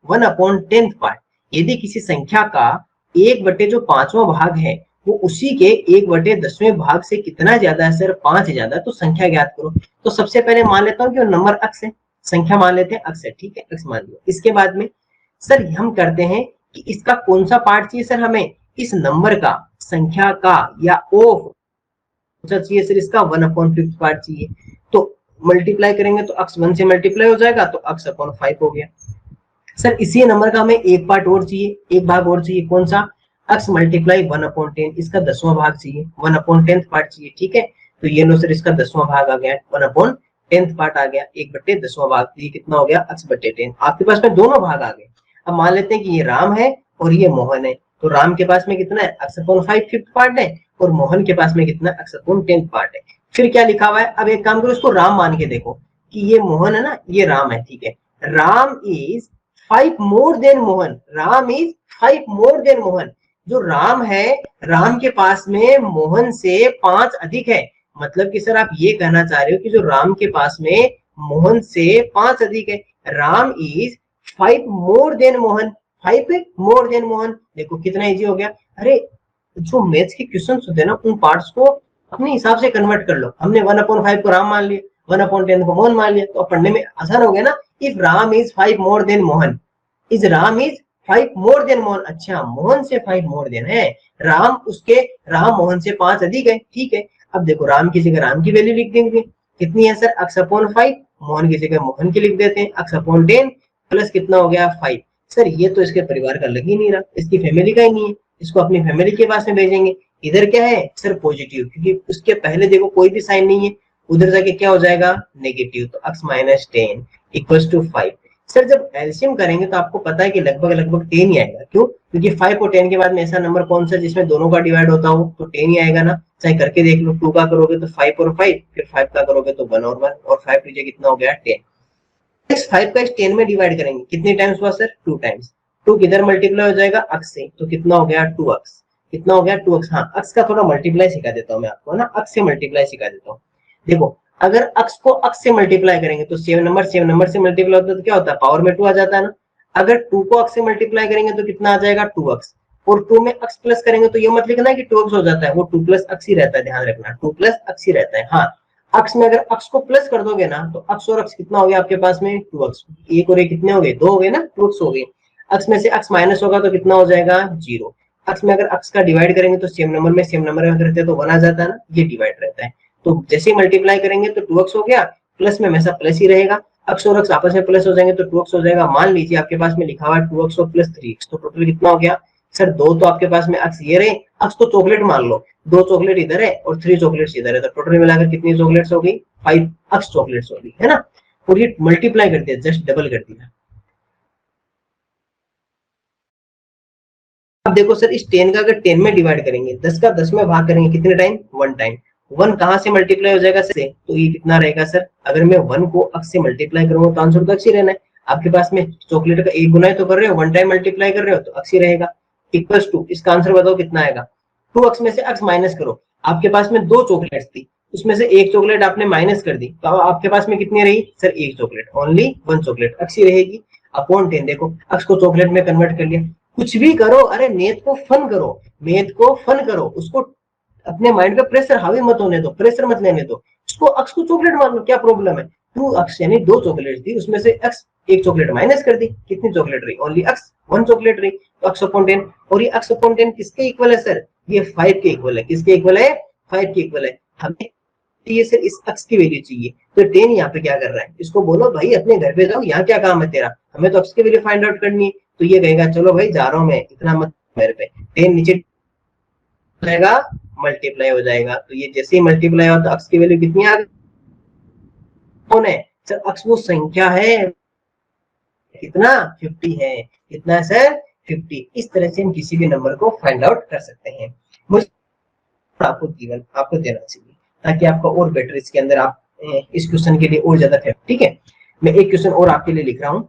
1/10 part, यदि किसी संख्या का 1/5वां भाग है वो उसी के 1/10वें भाग से कितना ज्यादा है सर, 5 ज्यादा, तो संख्या ज्ञात करो। तो सबसे पहले मान लेता हूँ कि वो नंबर अक्स है, संख्या मान लेते हैं अक्स है, ठीक है, अक्स मान लिया। इसके बाद में सर हम करते हैं कि इसका कौन सा पार्ट चाहिए सर, हमें इस नंबर का, संख्या का, या ऑफ चाहिए सर, इसका 1/5 पार्ट चाहिए, तो मल्टीप्लाई करेंगे तो अक्स 1 से मल्टीप्लाई हो जाएगा, तो अक्स अपॉन 5 हो गया। सर इसी नंबर का हमें एक पार्ट और चाहिए, एक भाग और चाहिए, कौन सा, अक्स मल्टीप्लाई 1/10, इसका 10वां भाग चाहिए, 1/10 पार्ट चाहिए, ठीक है, तो ये लो सर इसका 10वां भाग आ गया, 1/10 पार्ट आ गया, 1/10वां भाग, ये कितना हो गया, अक्स बटे 10, आपके पास में दोनों भाग आ गए। अब मान लेते हैं कि ये राम है और ये मोहन है, तो राम के पास में कितना है, अक्स अपॉन 5 फिफ्थ पार्ट है, और मोहन के पास में कितना, अक्स अपॉन 10 पार्ट है। फिर क्या लिखा हुआ है, अब एक काम करो, इसको राम मान के देखो कि ये मोहन है ना, ये राम है, ठीक है, Ram is 5 more than Mohan, Ram is 5 more than Mohan, जो राम है, राम के पास में मोहन से 5 अधिक है, मतलब कि सर आप ये कहना चाह रहे हो कि जो राम के पास में मोहन से 5 अधिक है, Ram is 5 more than Mohan, 5 more than Mohan, देखो कितना इजी हो गया। अरे जो मैथ्स के क्वेश्चन होते हैं ना, उन पार्ट्स को अपने हिसाब से कन्वर्ट कर लो, हमने 1/5 को राम मान लिया, 1/10 को मोहन मान लिया, तो पढ़ने में आसान हो गया ना। If Ram is 5 more than Mohan, is Ram is 5 more than Mohan, अच्छा मोहन से 5 मोर देन है, राम मोहन से 5 अधिक है, ठीक है। अब देखो राम की जगह राम की वैल्यू लिख देंगे, कितनी है सर, अक्स अपॉन 5, मोहन की जगह मोहन की लिख देते हैं, अक्स अपॉन 10 प्लस कितना हो गया 5। सर ये तो इसके परिवार का लग ही नहीं रहा, इसकी फैमिली का ही नहीं है, इसको अपनी फैमिली के पास में भेजेंगे। इधर क्या है सर, पॉजिटिव, क्योंकि उसके पहले देखो कोई भी साइन नहीं है, उधर जाके क्या हो जाएगा, नेगेटिव, तो x minus 10 equals to 5। Sir जब एलसीएम करेंगे तो आपको पता है कि लगभग 10 ही आएगा, क्यों, क्योंकि 5 और 10 के बाद में ऐसा नंबर कौन सा जिसमें दोनों का डिवाइड होता हो, तो 10 ही आएगा ना, चाहे करके देख लो, 2 का करोगे तो 5 और 5, फिर 5 का करोगे तो 1 और 1, और 5 नीचे कितना हो गया 10। 5 का 10 में डिवाइड करेंगे, कितने टाइम्स हुआ सर, 2 टाइम्स, 2 किधर मल्टीप्लाई हो जाएगा, अक्स से, तो कितना हो गया 2x, कितना हो गया 2x। हाँ अक्स का थोड़ा मल्टीप्लाई सिखा देता हूँ मैं आपको ना, अक्स से मल्टीप्लाई सिखा देता हूँ। देखो अगर अक्स को अक्स से मल्टीप्लाई करेंगे तो सेम नंबर से मल्टीप्लाई होता है तो क्या होता है, पावर में 2 आ जाता है ना। अगर 2 को अक्स से मल्टीप्लाई करेंगे तो कितना आ जाएगा 2x, और 2 में x प्लस करेंगे तो ये मत लिखना कि 2x हो जाता है, वो 2 प्लस x ही रहता है, ध्यान रखना 2 प्लस x ही रहता है। हाँ, x में अगर x को प्लस कर दोगे ना तो x और x कितना हो गया आपके पास में 2x, एक और एक कितने हो गए 2 हो गए ना, 2x हो गए। x में से x माइनस होगा तो कितना हो जाएगा 0। x में अगर x का डिवाइड करेंगे तो सेम नंबर में सेम नंबर रहते हैं तो 1 आ जाता है ना, ये डिवाइड रहता है। तो जैसे ही मल्टीप्लाई करेंगे तो 2x हो गया, प्लस में हमेशा प्लस ही रहेगा, x और x आपस में प्लस हो जाएंगे तो 2x हो जाएगा। मान लीजिए आपके पास में लिखा हुआ है 2x और प्लस 3x, तो टोटल कितना हो गया सर 2, तो आपके पास में x ये रहे, x को चॉकलेट मान लो, 2 चॉकलेट इधर है और 3 चॉकलेट्स इधर है, तो टोटल मिलाकर कितनी चॉकलेट्स हो गई 5x चॉकलेट्स हो गई, है ना। और ये मल्टीप्लाई कर दिया, जस्ट डबल कर दिया। अब देखो सर, इस 10 का अगर 10 में डिवाइड करेंगे, 10 का 10 में भाग करेंगे कितने टाइम 1 टाइम, 1 कहां से मल्टीप्लाई हो जाएगा से, तो ये कितना रहेगा सर, अगर मैं 1 को x से मल्टीप्लाई करूंगा तो आंसर तो x ही रहना है। आपके पास में चॉकलेट का एक गुना ही तो कर रहे हो, 1 टाइम मल्टीप्लाई कर रहे हो तो x ही रहेगा। इक्वल्स टू, इसका आंसर बताओ कितना आएगा, 2x में से x माइनस करो, आपके पास में 2 चॉकलेट्स थी, उसमें से एक चॉकलेट आपने माइनस कर दी तो आपके पास में कितनी रही सर, एक चॉकलेट, ओनली 1 चॉकलेट, x ही रहेगी अपॉन 10। देखो x को चॉकलेट में कन्वर्ट कर लिया। कुछ भी करो, अरे मैथ को फन करो, मैथ को फन करो, उसको अपने माइंड पे प्रेशर हावी मत होने दो, प्रेशर मत लेने दो, उसको x को चॉकलेट मान लो, क्या प्रॉब्लम है। 2x यानी 2 चॉकलेट थी, उसमें से x एक चॉकलेट माइनस कर दी, कितनी चॉकलेट रही, ओनली x 1 चॉकलेट रही, तो x अपॉन 10। और ये x अपॉन 10 किसके इक्वल है सर, ये 5 के इक्वल है, किसके इक्वल है 5 के इक्वल है। हमें ये सर इस x की वैल्यू चाहिए, तो 10 यहाँ पे क्या कर रहा है, इसको बोलो भाई अपने घर पे जाओ, यहाँ क्या काम है तेरा, हमें तो x की वैल्यू फाइंड आउट करनी है। तो ये कहेगा चलो भाई जा रहा हूँ मैं, इतना मत मेरे पे, 10 नीचे जाएगा मल्टीप्लाई हो जाएगा, तो ये जैसे ही मल्टीप्लाई हो तो x की वैल्यू कितनी आ गई, कौन है सर, x वो संख्या है, कितना 50 है, कितना है सर 50। इस तरह से हम किसी भी नंबर को फाइंड आउट कर सकते हैं। मुझे आपको गिवन आपको देना चाहिए ताकि आपका और बेटर इसके अंदर आप इस क्वेश्चन के लिए और ज्यादा फेयर। ठीक है, मैं एक क्वेश्चन और आपके लिए लिख रहा हूँ,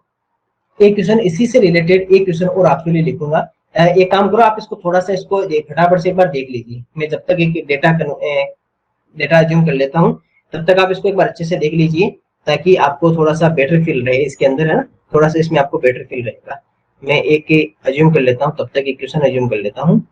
एक क्वेश्चन इसी से रिलेटेड एक क्वेश्चन और आपके लिए लिखूंगा। एक काम करो, आप इसको थोड़ा सा इसको फटाफट से एक बार देख लीजिए, मैं जब तक एक डेटा अज्यूम कर लेता हूँ, तब तक आप इसको एक बार अच्छे से देख लीजिए ताकि आपको थोड़ा सा बेटर फील रहे इसके अंदर, है ना, थोड़ा सा इसमें आपको बेटर फील रहेगा। मैं एक अज्यूम कर लेता हूँ, तब तक एक क्वेश्चन अज्यूम कर लेता हूँ।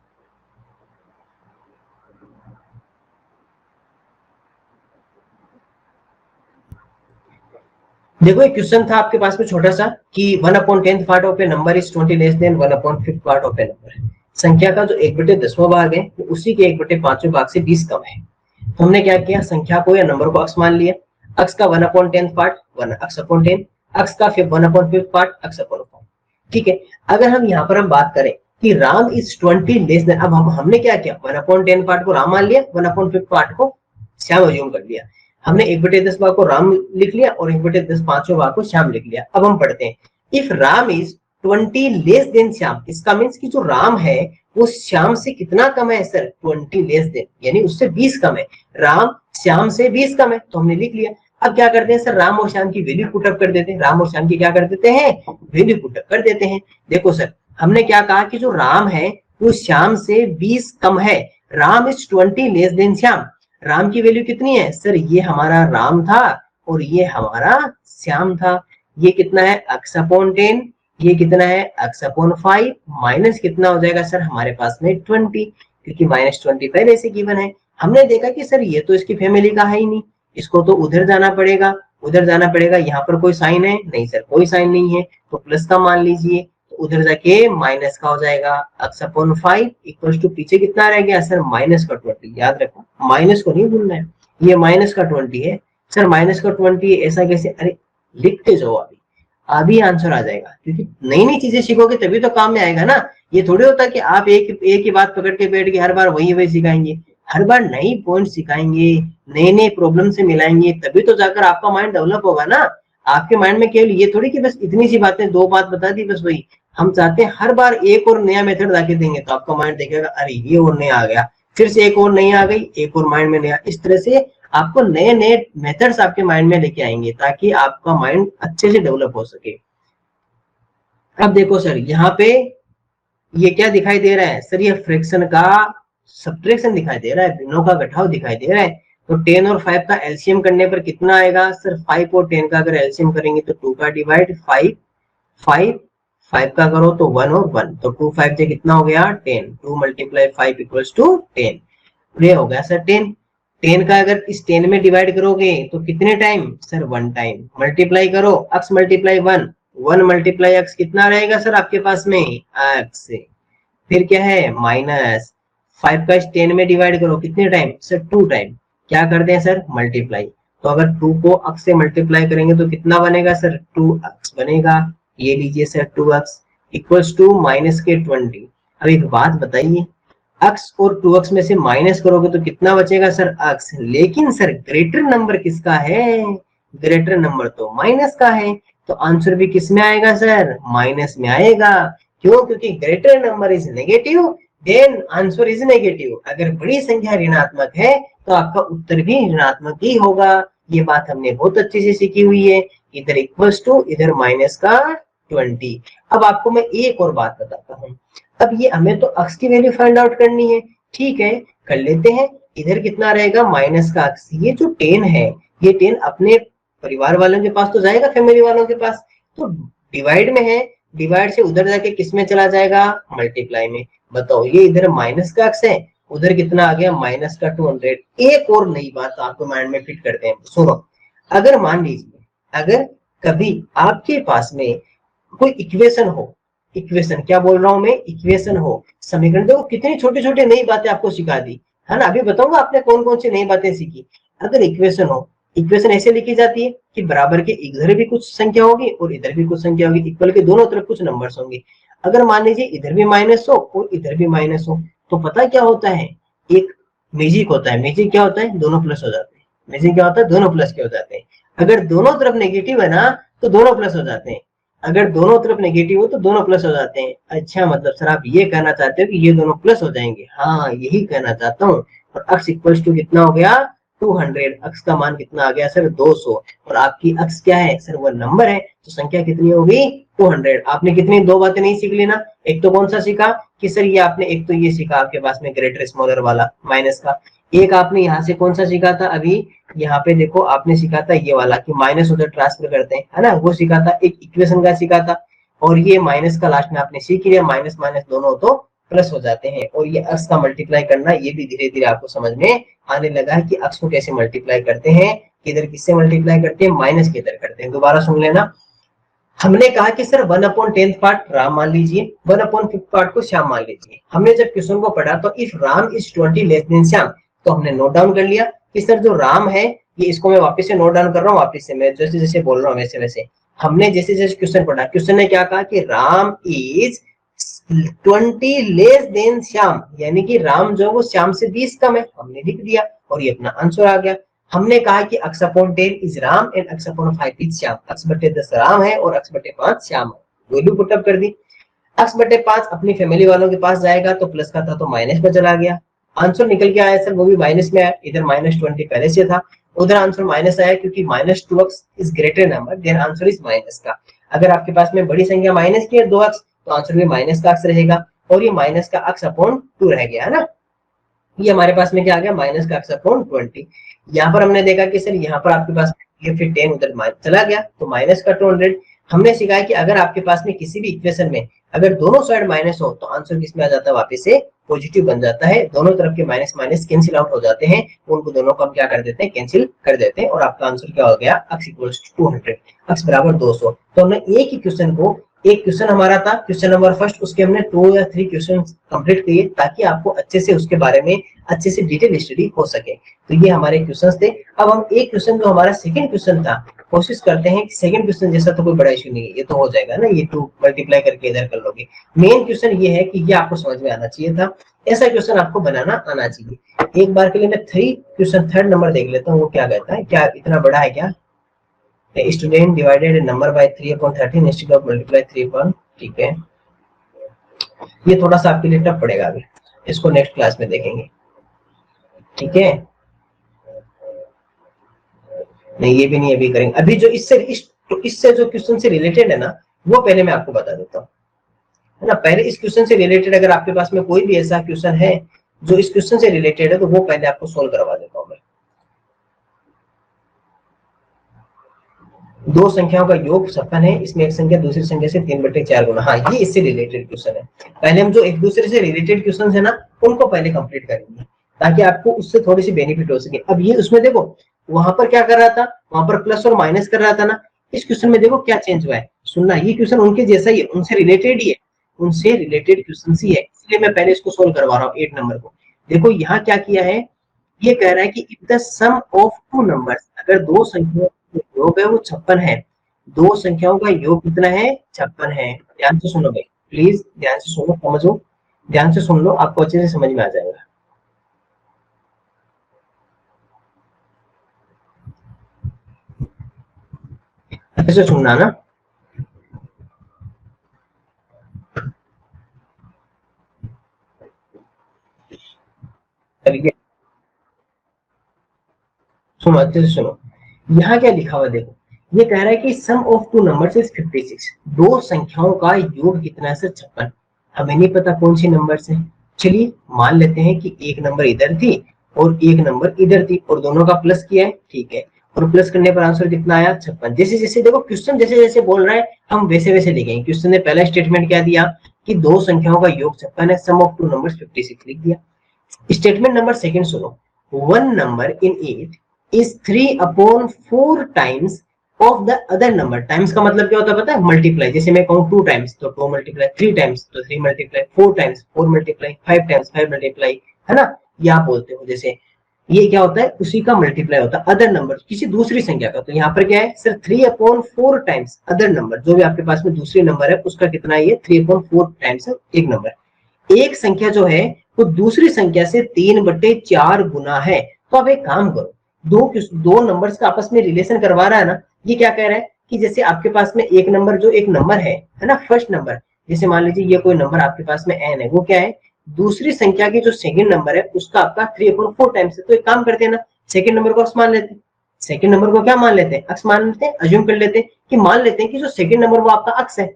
देखो एक क्वेश्चन था आपके पास में छोटा सा कि 1/10th part of a number is 20 less than 1/5th part of a number. संख्या का जो 1/10वां भाग है वो उसी के 1/5वें भाग से 20 कम है। तो हमने क्या किया, संख्या को या नंबर को x मान लिया, x का 1/10th पार्ट 1x/10, x का 1/5th पार्ट x/5। ठीक है, अगर हम यहाँ पर हम बात करें कि राम इज 20 लेस देन, अब हमने क्या किया 1/10 पार्ट को राम मान लिया, 1/5th पार्ट को श्याम अज्यूम कर लिया। हमने 1/10 भाग को राम लिख लिया और 1/10 पांचवें भाग को श्याम लिख लिया। अब हम पढ़ते हैं, if Ram is 20 less than Shyam, इसका मीन्स कि जो राम है वो श्याम से कितना कम है सर, 20 लेस देन यानी उससे 20 कम है, राम श्याम से 20 कम है, तो हमने लिख लिया। अब क्या करते हैं सर, राम और श्याम की वैल्यू पुट अप कर देते हैं, राम और श्याम की क्या कर देते हैं, वैल्यू पुट अप कर देते हैं। देखो सर, हमने क्या कहा कि जो राम है वो श्याम से 20 कम है, Ram is 20 less than Shyam. Ram की वैल्यू कितनी है सर, ये हमारा राम था और ये हमारा श्याम था। ये कितना है x/10, ये कितना है x/5, माइनस कितना हो जाएगा सर हमारे पास में 20, क्योंकि -20 पहले से गिवन है। हमने देखा कि सर ये तो इसकी फैमिली का है ही नहीं, इसको तो उधर जाना पड़ेगा, उधर जाना पड़ेगा। यहाँ पर कोई साइन है नहीं सर, कोई साइन नहीं है, तो प्लस का मान लीजिए, उधर जाके माइनस का हो जाएगा x/5 इक्वल्स टू पीछे कितना रह गया सर -20। याद रखो माइनस को नहीं भूलना है, ये -20 है सर, -20 ऐसा कैसे, अरे लिखते जाओ, अभी आंसर आ जाएगा, क्योंकि नई नई चीजें सीखोगे तभी तो काम में आएगा ना। ये थोड़ी होता कि आप एक ही बात पकड़ के बैठ के हर बार वही सिखाएंगे, हर बार नई पॉइंट सिखाएंगे, नए नए प्रॉब्लम से मिलाएंगे, तभी तो जाकर आपका माइंड डेवलप होगा ना। आपके माइंड में केवल ये थोड़ी कि बस इतनी सी बातें, 2 बात बता दी बस वही, हम चाहते हैं हर बार एक और नया मेथड लाके देंगे तो आपका माइंड देखेगा अरे ये और नया आ गया, फिर से एक और नई आ गई, एक और माइंड में नया। इस तरह से आपको नए नए मेथड्स आपके माइंड में लेके आएंगे ताकि आपका माइंड अच्छे से डेवलप हो सके। अब देखो सर, यहाँ पे ये क्या दिखाई दे रहा है सर, ये फ्रैक्शन का सब्ट्रैक्शन दिखाई दे रहा है, भिन्नों का घटाव दिखाई दे रहा है। तो 10 और 5 का एलसीएम करने पर कितना आएगा सर, 5 और 10 का अगर एलसीएम करेंगे तो 2 का डिवाइड 5, 5, 5 का करो तो 1 और 1, तो 2 5 से कितना हो गया 10, 2 × 5 इक्वल्स टू 10। ये हो गया सर 10। 10 का अगर इस 10 में डिवाइड करोगे तो कितने टाइम सर 1 टाइम। मल्टीप्लाई करो x मल्टीप्लाई 1, 1 मल्टीप्लाई x कितना रहेगा सर आपके पास में x। फिर क्या है माइनस 5 का इस 10 में डिवाइड करो कितने टाइम सर 2 टाइम। क्या कर दें सर मल्टीप्लाई, तो अगर 2 को x से मल्टीप्लाई करेंगे तो कितना बनेगा सर 2x बनेगा। ये लीजिए sir 2x equals to minus के 20। अब एक बात बताइए, x और 2x में से माइनस करोगे तो कितना बचेगा सर x, लेकिन सर ग्रेटर नंबर किसका है, ग्रेटर नंबर तो माइनस का है, तो आंसर भी किस में आएगा सर माइनस में आएगा। क्यों, क्योंकि greater number is negative then answer is negative. अगर बड़ी संख्या ऋणात्मक है तो आपका उत्तर भी ऋणात्मक ही होगा। ये बात हमने बहुत अच्छे से सीखी हुई है, इधर इक्वल्स टू इधर माइनस का 20। अब आपको मैं एक और बात बताता हूँ, अब ये हमें तो x की वैल्यू फाइंड आउट करनी है, ठीक है कर लेते हैं। इधर कितना रहेगा माइनस का x, ये जो 10 है ये 10 अपने परिवार वालों के पास तो जाएगा, फैमिली वालों के पास, तो डिवाइड में है, डिवाइड से उधर जाके किस में चला जाएगा मल्टीप्लाई में। बताओ ये इधर माइनस का x है, उधर कितना आ गया माइनस का 200। एक और नई बात आपको माइंड में फिट करते हैं, सुनो। अगर मान लीजिए अगर कभी आपके पास में कोई इक्वेशन हो, इक्वेशन क्या बोल रहा हूं मैं, इक्वेशन हो, समीकरण, देखो कितनी छोटी छोटी नई बातें आपको सिखा दी है ना। अभी बताऊंगा आपने कौन कौन सी नई बातें सीखी। अगर इक्वेशन हो, इक्वेशन ऐसे लिखी जाती है कि बराबर के इधर भी कुछ संख्या होगी और इधर भी कुछ संख्या होगी, इक्वल के दोनों तरफ कुछ नंबर्स होंगे। अगर मान लीजिए इधर भी माइनस हो और इधर भी माइनस हो, तो पता क्या होता है, एक मैजिक होता है। मैजिक क्या होता है, दोनों प्लस हो जाते हैं। मैजिक क्या होता है, दोनों प्लस के हो जाते हैं। अगर दोनों तरफ नेगेटिव है ना तो दोनों प्लस हो जाते हैं, अगर दोनों तरफ नेगेटिव हो तो दोनों प्लस हो जाते हैं। अच्छा मतलब सर आप ये कहना चाहते हो कि ये दोनों प्लस हो जाएंगे, हाँ यही कहना चाहता हूँ। और x इक्वल्स टू कितना हो गया 200, x का मान कितना आ गया सर 200, और आपकी x क्या है सर वो नंबर है, तो संख्या कितनी होगी 200। आपने कितनी दो बातें नहीं सीख ली ना, एक तो कौन सा सीखा कि सर ये आपने एक तो ये सीखा आपके पास में ग्रेटर स्मॉलर वाला माइनस का, एक आपने यहाँ से कौन सा सीखा था अभी यहाँ पे देखो आपने सीखा था ये वाला कि माइनस उधर ट्रांसफर करते हैं है ना, वो सीखा था, एक इक्वेशन का सीखा था, और ये माइनस का लास्ट में आपने सीख लिया, माइनस माइनस दोनों तो प्लस हो जाते हैं। और ये x का मल्टीप्लाई करना ये भी धीरे धीरे आपको समझ में आने लगा है कि x को कैसे मल्टीप्लाई करते हैं, किधर किससे मल्टीप्लाई करते हैं, माइनस किधर करते हैं। दोबारा सुन लेना, हमने कहा कि सर 1/10 पार्ट राम मान लीजिए, 1/5 पार्ट को श्याम मान लीजिए। हमने जब क्वेश्चन को पढ़ा तो if Ram is 20 less than Shyam, तो हमने नोट डाउन कर लिया कि सर जो राम है ये, इसको मैं वापस से नोट डाउन कर रहा हूँ, वापस से मैं जैसे जैसे बोल रहा हूँ वैसे वैसे। हमने जैसे जैसे क्वेश्चन पढ़ा, क्वेश्चन ने क्या कहा कि Ram is 20 less than Shyam, यानी कि राम जो वो श्याम से 20 कम है, हमने लिख दिया और ये अपना आंसर आ गया। हमने कहा कि x/10 is Ram and x/5 is Shyam, x/10 Ram है और x/5 श्याम है, वैल्यू पुट अप कर दी। x/5 अपनी फैमिली वालों के पास जाएगा तो प्लस का था तो माइनस में चला गया, आंसर निकल के आया सर वो भी माइनस में आया, इधर -20 पहले से था, उधर आंसर माइनस आया क्योंकि -2x is greater number then answer is minus का। अगर आपके पास में बड़ी संख्या माइनस की है 2x, तो आंसर भी माइनस का x रहेगा, और ये माइनस का x/2 रह गया है ना, ये हमारे पास में क्या आ गया माइनस का x/20। यहाँ पर हमने देखा कि सर यहाँ पर आपके पास ये फिर 10 उधर चला गया तो माइनस का 200। हमने सीखा है कि अगर आपके पास में किसी भी इक्वेशन में अगर दोनों साइड माइनस हो तो आंसर किस में आ जाता है, वापस से पॉजिटिव बन जाता है, दोनों तरफ के माइनस माइनस कैंसिल आउट हो जाते हैं, उनको दोनों को हम क्या कर देते हैं कैंसिल कर देते हैं, और आपका आंसर क्या हो गया x इक्वल्स टू 200, x बराबर 200। तो हमने एक ही क्वेश्चन को, एक क्वेश्चन हमारा था क्वेश्चन नंबर फर्स्ट, उसके हमने 2 या 3 क्वेश्चन कंप्लीट किए ताकि आपको अच्छे से उसके बारे में अच्छे से डिटेल स्टडी हो सके। तो ये हमारे क्वेश्चंस थे। अब हम एक क्वेश्चन जो हमारा सेकंड क्वेश्चन था, कोशिश करते हैं कि सेकंड क्वेश्चन जैसा तो कोई बड़ा इशू नहीं है, ये तो हो जाएगा ना, ये 2 मल्टीप्लाई करके इधर कर लोगे। मेन क्वेश्चन ये है कि ये आपको समझ में आना चाहिए था, ऐसा क्वेश्चन आपको बनाना आना चाहिए। एक बार के लिए मैं थर्ड नंबर देख लेता हूँ, वो क्या कहता है, क्या इतना बड़ा है क्या, student divided number by 3/13 instead of multiply 3 ठीक है, ये थोड़ा सा आपके लिए टफ पड़ेगा, अभी इसको नेक्स्ट क्लास में देखेंगे, ठीक है। नहीं ये भी नहीं अभी करेंगे, अभी जो इससे जो क्वेश्चन से रिलेटेड है ना वो पहले मैं आपको बता देता हूँ, है ना। पहले इस क्वेश्चन से रिलेटेड अगर आपके पास में कोई भी ऐसा क्वेश्चन है जो इस क्वेश्चन से रिलेटेड है तो वो पहले आपको सोल्व करवा देता हूँ मैं। दो संख्याओं का योग 56 है, इसमें एक संख्या दूसरी संख्या से 3/4 गुना। हाँ, ये इससे रिलेटेड क्वेश्चन है। पहले हम जो एक दूसरे से रिलेटेड क्वेश्चन है ना, उनको पहले कंप्लीट करेंगे ताकि आपको उससे थोड़ी सी बेनिफिट हो सके। अब ये उसमें देखो, वहां पर क्या कर रहा था, वहां पर प्लस और माइनस कर रहा था ना, इस क्वेश्चन में देखो क्या चेंज हुआ है। सुनना, ये क्वेश्चन उनके जैसा ही है, उनसे रिलेटेड ही है, उनसे रिलेटेड क्वेश्चन ही है, इसलिए मैं पहले इसको सोल्व करवा रहा हूँ 8 नंबर को। देखो यहाँ क्या किया है, ये कह रहा है कि if the sum of two numbers, अगर दो संख्याओं का योग है वो 56 है, दो संख्याओं का योग कितना है, 56 है। ध्यान से सुनो भाई, प्लीज ध्यान से सुनो, समझो, ध्यान से सुन लो, आपको अच्छे से समझ में आ जाएगा। अच्छे से सुनना ना। चलिए सुनो, अच्छे से सुनो। यहाँ क्या लिखा हुआ देखो, ये कह रहा है कि सम ऑफ टू नंबर्स इज 56, दो संख्याओं का योग कितना है सर, 56। हमें नहीं पता कौन सी नंबर है। चलिए मान लेते हैं कि एक नंबर इधर थी और एक नंबर इधर थी और दोनों का प्लस किया है, ठीक है, और प्लस करने पर आंसर कितना आया, 56। जैसे जैसे देखो क्वेश्चन जैसे जैसे बोल रहा है हम वैसे वैसे लिखेंगे। क्वेश्चन ने पहला स्टेटमेंट क्या दिया कि दो संख्याओं का योग 56 है, सम ऑफ टू नंबर्स 56 लिख दिया। स्टेटमेंट नंबर सेकंड सुनो, one number in it is 3/4 times of the other number। Times का मतलब क्या होता है पता है, मल्टीप्लाई। जैसे मैं कहूँ 2 टाइम्स तो 2 मल्टीप्लाई, 3 टाइम्स तो 3 multiply, 4 times 4 multiply, 5 times 5 multiply, है ना, ये आप बोलते हो। जैसे ये क्या होता है, उसी का मल्टीप्लाई होता है, अदर नंबर किसी दूसरी संख्या का। तो यहाँ पर क्या है सर, 3/4 टाइम्स अदर नंबर, जो भी आपके पास में दूसरी नंबर है उसका कितना है, ये 3/4 टाइम्स एक नंबर। एक संख्या जो है वो दूसरी संख्या से 3/4 गुना है। तो अब एक काम करो, दो नंबर्स का आपस में रिलेशन करवा रहा है ना। ये क्या कह रहा है कि जैसे आपके पास में एक नंबर, जो एक नंबर है ना, फर्स्ट नंबर, जैसे मान लीजिए ये कोई नंबर आपके पास में n है, वो क्या है, दूसरी संख्या की जो सेकंड नंबर है उसका आपका 3/4 टाइम्स है। तो एक काम करते हैं ना, सेकंड नंबर को अक्स मान लेते हैं। सेकंड नंबर को क्या मान लेते हैं, अक्स मान लेते हैं, अज्यूम कर लेते हैं कि मान लेते हैं कि जो सेकंड नंबर वो आपका अक्स है।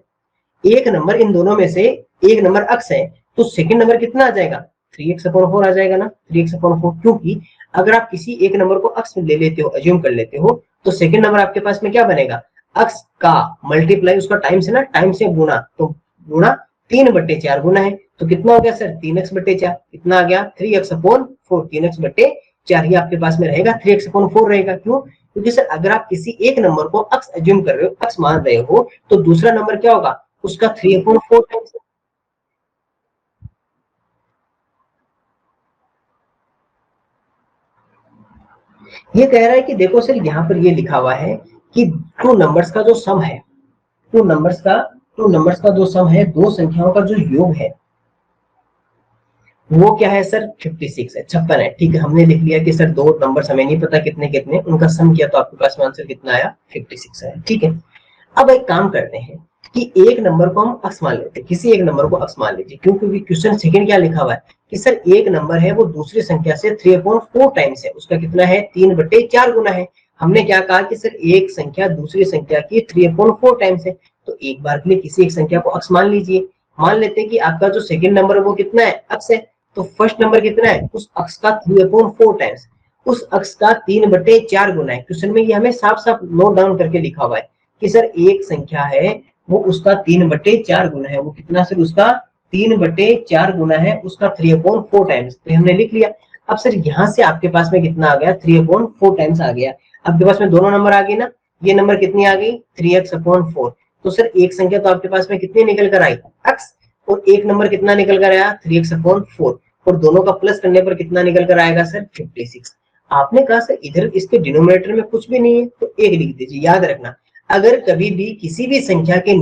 एक नंबर इन दोनों में से एक नंबर अक्स है, तो सेकंड नंबर कितना आ जाएगा, 3x/4 आ जाएगा ना, 3x/4। क्योंकि अगर आप किसी एक नंबर को अक्स में ले लेते हो, अज्यूम कर लेते हो, तो सेकंड नंबर आपके पास में क्या बनेगा, अक्स का मल्टीप्लाई उसका टाइम से ना, टाइम से गुना, तो गुना 3/4 गुना है, तो कितना हो गया सर, 3x/4। कितना आ गया, 3x/4, 3x/4 ही आपके पास में रहेगा, 3x/4 रहेगा। क्यों, क्योंकि सर अगर आप किसी एक नंबर को अक्स अज्यूम कर रहे हो, अक्स मान रहे हो, तो दूसरा नंबर क्या होगा, उसका 3/4 टाइम्स। ये कह रहा है कि देखो सर, यहाँ पर ये लिखा हुआ है कि टू नंबर्स का जो सम है, टू नंबर्स का जो सम है, दो संख्याओं का जो योग है वो क्या है सर, 56 है, 56 है। ठीक है, हमने लिख लिया कि सर दो नंबर्स हमें नहीं पता कितने कितने, उनका सम किया तो आपके पास में आंसर कितना आया, 56 है। ठीक है, अब एक काम करते हैं कि एक नंबर को हम अक्स मान लेते हैं, किसी एक नंबर को अक्स मान लीजिए। क्यों, क्योंकि क्वेश्चन सेकंड क्या लिखा हुआ है कि सर एक नंबर है वो दूसरी संख्या से 3/4 टाइम्स है, उसका कितना है, 3/4 गुना है। हमने क्या कहा कि सर एक संख्या दूसरी संख्या की 3/4 टाइम्स है, तो एक बार के लिए किसी एक संख्या को अक्स मान लीजिए। मान लेते हैं कि आपका जो सेकंड नंबर है वो कितना है, अक्स है, तो फर्स्ट नंबर कितना है, उस अक्स का 3/4 टाइम्स, उस अक्स का 3/4 गुना है। क्वेश्चन में ये हमें साफ साफ नोट डाउन करके लिखा हुआ है कि सर एक संख्या है वो उसका 3/4 गुना है, वो कितना सर, उसका 3/4 गुना है, उसका 3/4 टाइम्स, तो हमने लिख लिया। अब सर यहाँ से आपके पास में कितना आ गया, 3/4 टाइम्स आ गया। आपके पास में दोनों नंबर आ गए ना, ये नंबर कितनी आ गई, 3x/4। तो सर एक संख्या तो आपके पास में कितनी निकल कर आई, x, और एक नंबर कितना निकल कर आया, 3x/4, और दोनों का प्लस करने पर कितना निकल कर आएगा सर, 56। आपने कहा सर इधर इसके डिनोमिनेटर में कुछ भी नहीं है, तो एक लिख दीजिए। याद रखना, अगर कभी भी किसी भी संख्या के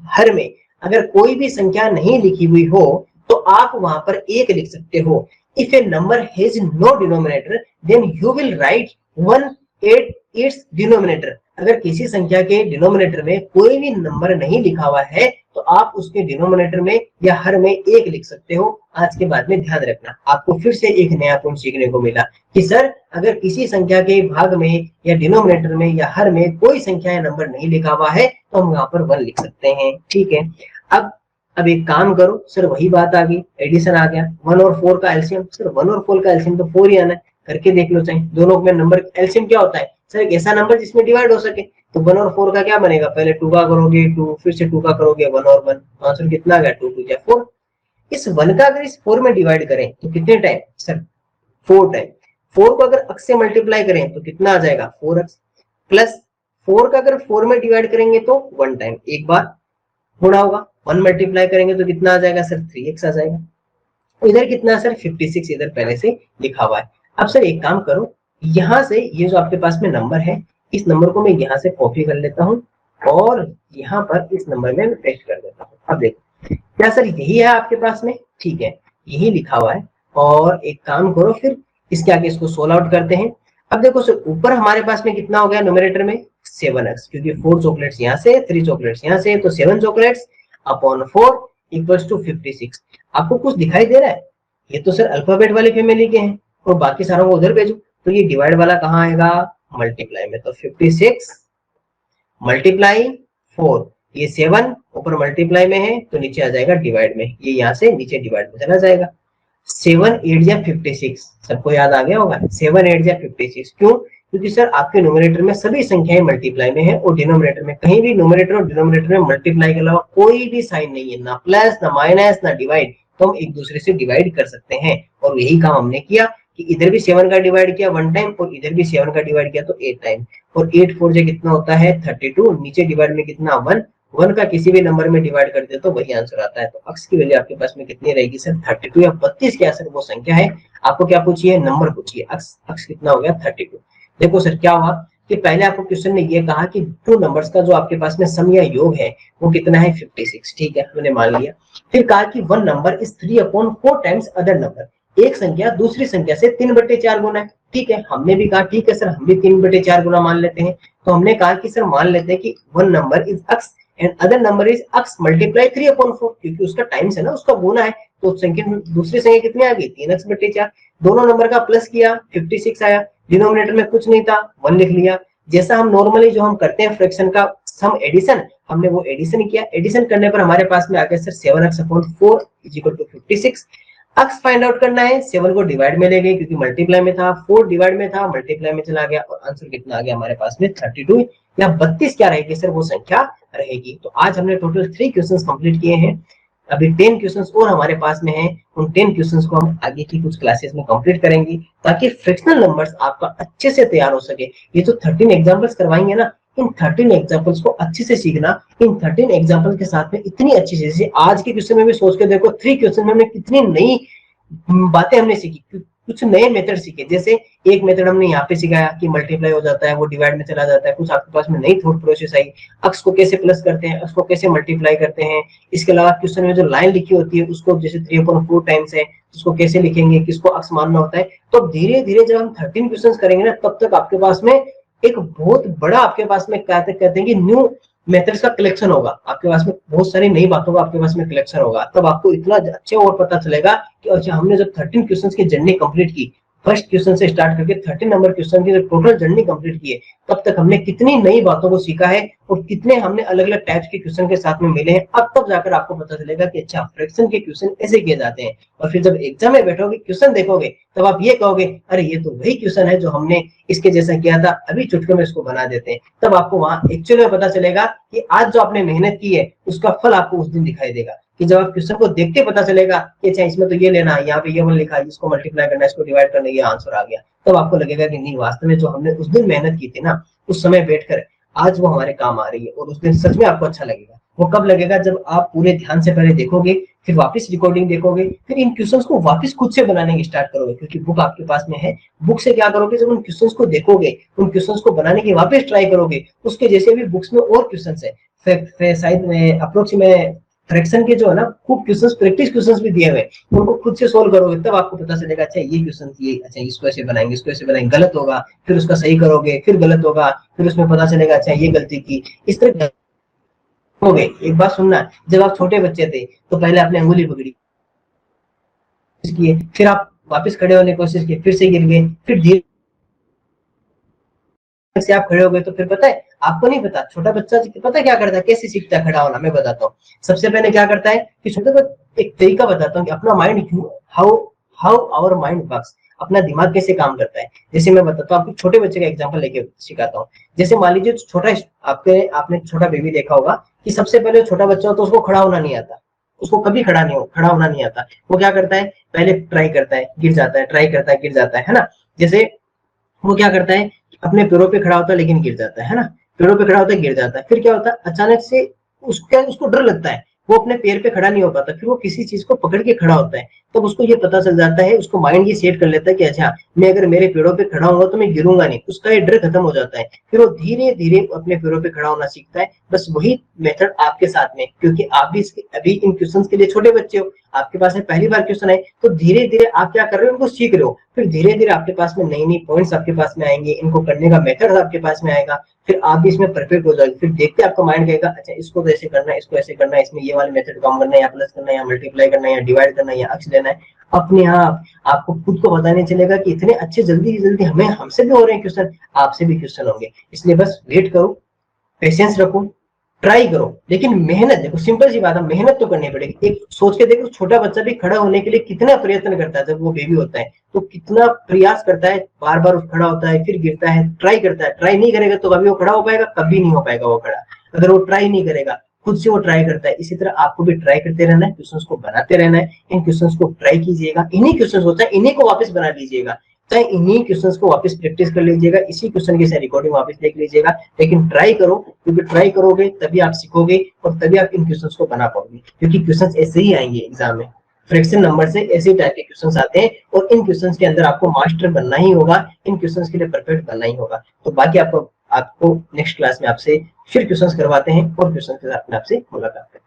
हर में अगर कोई भी संख्या नहीं लिखी हुई हो तो आप वहां पर एक लिख सकते हो। If a number has no denominator then you will write 1 at its denominator. अगर किसी संख्या के डिनोमिनेटर में कोई भी नंबर नहीं लिखा हुआ है तो आप उसके डिनोमिनेटर में या हर में एक लिख सकते हो। आज के बाद में ध्यान रखना, आपको फिर से एक नया पॉइंट सीखने को मिला कि सर अगर किसी संख्या के भाग में या डिनोमिनेटर में या हर में कोई संख्या या नंबर नहीं लिखा हुआ है तो हम यहाँ पर 1 लिख सकते हैं। ठीक है, अब एक काम करो सर, वही बात आ गई, एडिशन आ गया, 1 और 4 का एलसीएम। सर 1 और 4 का एलसीएम तो 4 ही आना है, करके देख लो। चाहे दोनों में नंबर एलसीएम क्या होता है सर, एक ऐसा नंबर जिसमें डिवाइड हो सके। तो 1 और 4 का क्या बनेगा, पहले 2 का करोगे 2, फिर से 2 का करोगे 1 और 1, आंसर कितना आ गया 2 2 4। इस 1 का अगर इस 4 में डिवाइड करें तो कितने टाइम सर 4 टाइम। 4 को अगर x से मल्टीप्लाई करें तो कितना आ जाएगा 4x, प्लस 4 का अगर 4 में डिवाइड करेंगे तो 1 टाइम एक बार गुणा होगा, 1 मल्टीप्लाई करेंगे तो कितना आ जाएगा सर 3x आ जाएगा। इधर कितना सर 56 इधर पहले से लिखा हुआ है। अब सर एक काम करो, यहाँ से ये जो आपके पास में नंबर है इस नंबर को मैं यहाँ से कॉपी कर लेता हूँ और यहाँ पर इस नंबर में पेस्ट कर देता हूँ। अब देखो क्या सर यही है आपके पास में, ठीक है यही लिखा हुआ है। और एक काम करो फिर इसके आगे इसको सोल्व आउट करते हैं। अब देखो सर ऊपर हमारे पास में कितना हो गया न्यूमरेटर में 7x, क्योंकि 4 चॉकलेट्स यहाँ से 3 चॉकलेट्स यहाँ से, तो 7 चॉकलेट्स अपॉन 4 इक्वल्स टू 56। आपको कुछ दिखाई दे रहा है, ये तो सर अल्फाबेट वाली फैमिली के हैं और बाकी सारों को उधर भेजो, तो ये डिवाइड वाला कहाँ आएगा मल्टीप्लाई में, तो 56 मल्टीप्लाई 4, ये 7 ऊपर मल्टीप्लाई में है तो नीचे आ जाएगा डिवाइड में, ये यहाँ से नीचे डिवाइड में चला जाएगा। 7 8 या 56 सबको याद आ गया होगा, 7 8 या 56 क्यों, क्योंकि सर आपके न्यूमरेटर में सभी संख्याएं मल्टीप्लाई में है और डिनोमिनेटर में कहीं भी न्यूमरेटर और डिनोमिनेटर में मल्टीप्लाई के अलावा कोई भी साइन नहीं है, ना प्लस ना माइनस ना डिवाइड, तो हम एक दूसरे से डिवाइड कर सकते हैं। और यही काम हमने किया कि इधर भी 7 का डिवाइड किया 1 टाइम और इधर भी 7 का डिवाइड किया तो 8 टाइम, और 8 4 से कितना होता है 32, नीचे डिवाइड में कितना 1, 1 का किसी भी नंबर में डिवाइड कर दे तो वही आंसर आता है। तो x की वैल्यू आपके पास में कितनी रहेगी सर 32 या 32 क्या सर वो संख्या है, आपको क्या पूछिए नंबर पूछिए, x कितना हो गया 32। देखो सर क्या हुआ कि पहले आपको क्वेश्चन ने ये कहा कि टू नंबर्स का जो आपके पास में सम या योग है वो कितना है 56, ठीक है मैंने मान लिया। फिर कहा कि one number is 3/4 times other number, एक संख्या दूसरी संख्या से 3/4 गुना है, ठीक है हमने भी कहा ठीक है सर हम भी 3/4 गुना मान लेते हैं। तो हमने कहा कि सर मान लेते हैं कि one number is x and other number is x multiply 3/4, क्योंकि उसका टाइम्स है ना उसका गुना है, तो संख्या दूसरी संख्या कितनी आ गई 3x/4, दोनों नंबर का प्लस किया 56 आया, डिनोमिनेटर में कुछ नहीं था 1 लिख लिया। जैसा हम नॉर्मली जो हम करते हैं फ्रैक्शन का सम एडिशन, हमने वो एडिशन किया, एडिशन करने पर हमारे पास में आ गया sir 7x/4 56। x find out करना है, 7 को डिवाइड में ले गए क्योंकि मल्टीप्लाई में था, 4 डिवाइड में था मल्टीप्लाई में चला गया और आंसर कितना आ गया हमारे पास में 32 या 32 क्या रहेगी सर वो संख्या रहेगी। तो आज हमने टोटल 3 क्वेश्चंस कंप्लीट किए हैं, अभी 10 क्वेश्चंस और हमारे पास में हैं, उन 10 क्वेश्चंस को हम आगे की कुछ क्लासेस में कंप्लीट करेंगे ताकि फ्रैक्शनल नंबर्स आपका अच्छे से तैयार हो सके। ये जो 13 एग्जांपल्स करवाएंगे ना, इन 13 एग्जांपल्स को अच्छे से सीखना, इन 13 एग्जांपल के साथ में इतनी अच्छी चीजें आज के क्वेश्चन में भी सोच के देखो, 3 क्वेश्चन में हमने कितनी नई बातें हमने सीखी, कुछ नए मेथड सीखे। जैसे एक मेथड हमने यहाँ पे सिखाया कि मल्टीप्लाई हो जाता है वो डिवाइड में चला जाता है, कुछ आपके पास में नई थॉट प्रोसेस आई, x को कैसे प्लस करते हैं, x को कैसे मल्टीप्लाई करते हैं। इसके अलावा क्वेश्चन में जो लाइन लिखी होती है उसको जैसे 3/4 टाइम्स है उसको कैसे लिखेंगे, किसको x मानना होता है। तो धीरे धीरे जब हम 13 क्वेश्चन करेंगे ना तब तक आपके पास में एक बहुत बड़ा आपके पास में कहते हैं कि न्यू मेथड्स का कलेक्शन होगा, आपके पास में बहुत सारी नई बातों का आपके पास में कलेक्शन होगा। तब आपको इतना अच्छा और पता चलेगा कि अच्छा हमने जब 13 क्वेश्चंस की जर्नी कंप्लीट की, फर्स्ट क्वेश्चन से स्टार्ट करके 13 नंबर क्वेश्चन की टोटल जर्नी कंप्लीट की है, तब तक हमने कितनी नई बातों को सीखा है और कितने हमने अलग अलग टाइप्स के क्वेश्चन के साथ में मिले हैं। अब तब जाकर आपको पता चलेगा कि अच्छा फ्रैक्शन के क्वेश्चन ऐसे किए जाते हैं। और फिर जब एग्जाम में बैठोगे क्वेश्चन देखोगे तब आप ये कहोगे अरे ये तो वही क्वेश्चन है जो हमने इसके जैसा किया था, अभी चुटकियों में इसको बना देते हैं। तब आपको वहां एक्चुअली में पता चलेगा कि आज जो आपने मेहनत की है उसका फल आपको उस दिन दिखाई देगा। कि जब आप क्वेश्चन को देखते पता चलेगा कि अच्छा इसमें तो ये लेना है, यहाँ पे ये 1 लिखा है, इसको मल्टीप्लाई करना है, इसको डिवाइड करना है, ये आंसर आ गया। तब आपको लगेगा कि नहीं वास्तव में जो हमने उस दिन मेहनत की थी ना उस समय बैठकर आज वो हमारे काम आ रही है, और उस दिन सच में आपको अच्छा लगेगा। वो कब लगेगा जब आप पूरे ध्यान से पहले देखोगे, फिर वापस रिकॉर्डिंग देखोगे, फिर इन क्वेश्चंस को वापस खुद से बनाने की स्टार्ट करोगे, क्योंकि बुक आपके पास में है। बुक से क्या करोगे, जब उन क्वेश्चंस को देखोगे, उन क्वेश्चंस को बनाने की वापस ट्राई करोगे, उसके जैसे भी बुक्स में और क्वेश्चंस है, शायद में अप्रोक्सीमेट फ्रैक्शन के जो है ना खूब क्वेश्चंस, प्रैक्टिस क्वेश्चंस भी दिए हुए, उनको खुद से सोल्व करोगे तब आपको पता चलेगा अच्छा ये क्वेश्चन ये, अच्छा इसको ऐसे बनाएंगे, इसको ऐसे बनाएंगे, गलत होगा फिर उसका सही करोगे, फिर गलत होगा फिर उसमें पता चलेगा अच्छा ये गलती की, इस तरह हो गए। एक बात सुनना, जब आप छोटे बच्चे थे तो पहले आपने अंगुली पकड़ी किए, फिर आप वापस खड़े होने की कोशिश की, फिर से गिर गए, फिर धीरे से आप खड़े हो गए, तो फिर पता है आपको नहीं पता, छोटा बच्चा पता क्या करता है, कैसे सीखता है खड़ा होना, मैं बताता हूँ। सबसे पहले क्या करता है कि छोटे बच्चे एक तरीका बताता हूँ कि अपना mind how our mind works, अपना दिमाग कैसे काम करता है। जैसे मैं बताता हूँ, आपको छोटे बच्चे का एग्जांपल लेके सिखाता हूँ। जैसे मान लीजिए छोटा आपने छोटा बेबी देखा होगा कि सबसे पहले छोटा बच्चा हो तो उसको खड़ा होना नहीं आता, उसको कभी खड़ा होना नहीं आता। वो क्या करता है, पहले ट्राई करता है, गिर जाता है, ट्राई करता है, गिर जाता है ना। जैसे वो क्या करता है, अपने पैरों पे खड़ा होता है लेकिन गिर जाता है ना, पैरों पे खड़ा होता है गिर जाता है। फिर क्या होता है, अचानक से उसको डर लगता है, वो अपने पैर पे खड़ा नहीं हो पाता, फिर वो किसी चीज को पकड़ के खड़ा होता है। तब उसको ये पता चल जाता है, उसको माइंड ये सेट कर लेता है कि अच्छा मैं अगर मेरे पैरों पे खड़ा होऊंगा तो मैं गिरूंगा नहीं, उसका ये डर खत्म हो जाता है। फिर वो धीरे धीरे अपने पैरों पे खड़ा होना सीखता है। बस वही मेथड आपके साथ में, क्योंकि आप भी अभी इन क्वेश्चन के लिए छोटे बच्चे हो, आपके पास में पहली बार क्वेश्चन है, तो धीरे धीरे आप क्या कर रहे हो, उनको सीख रहे हो। फिर धीरे धीरे आपके पास में नई नई पॉइंट्स आपके पास में आएंगे, इनको करने का मेथड आपके पास में आएगा, फिर आप भी इसमें परफेक्ट हो जाओगे। फिर देखते आपका माइंड कहेगा अच्छा इसको तो ऐसे करना है, इसको ऐसे करना है, इसमें ये वाले मेथड काम करना है, या प्लस करना है, या मल्टीप्लाई करना है, या डिवाइड करना है, या अक्स लेना है। अपने आप आपको खुद को पता नहीं चलेगा कि इतने अच्छे जल्दी जल्दी हमसे भी हो रहे हैं क्वेश्चन, आपसे भी क्वेश्चन होंगे। इसलिए बस वेट करो, पेशेंस रखो, ट्राई करो, लेकिन मेहनत देखो, सिंपल सी बात है, मेहनत तो करनी पड़ेगी। एक सोच के देखो, छोटा बच्चा भी खड़ा होने के लिए कितना प्रयत्न करता है। जब वो बेबी होता है तो कितना प्रयास करता है, बार बार खड़ा होता है, फिर गिरता है, ट्राई करता है। ट्राई नहीं करेगा तो कभी वो खड़ा हो पाएगा, कभी नहीं हो पाएगा वो खड़ा, अगर वो ट्राई नहीं करेगा। खुद से वो ट्राई करता है। इसी तरह आपको भी ट्राई करते रहना है, क्वेश्चंस को बनाते रहना है। इन क्वेश्चंस को ट्राई कीजिएगा, इन्हीं क्वेश्चंस होता है, इन्हीं को वापस बना लीजिएगा, चाहे इन्हीं क्वेश्चंस को वापस प्रैक्टिस कर लीजिएगा, इसी क्वेश्चन की रिकॉर्डिंग वापस देख लीजिएगा, लेकिन ट्राई करो, क्योंकि ट्राई करोगे तभी आप सीखोगे और तभी आप इन क्वेश्चंस को बना पाओगे। क्योंकि क्वेश्चंस ऐसे ही आएंगे एग्जाम में, फ्रैक्शन नंबर से ऐसे टाइप के क्वेश्चंस आते हैं, और इन क्वेश्चंस के अंदर आपको मास्टर बनना ही होगा, इन क्वेश्चंस के लिए परफेक्ट बनना ही होगा। तो बाकी आपको नेक्स्ट क्लास में आपसे फिर क्वेश्चंस करवाते हैं और क्वेश्चन के साथ में आपसे मुलाकात करें।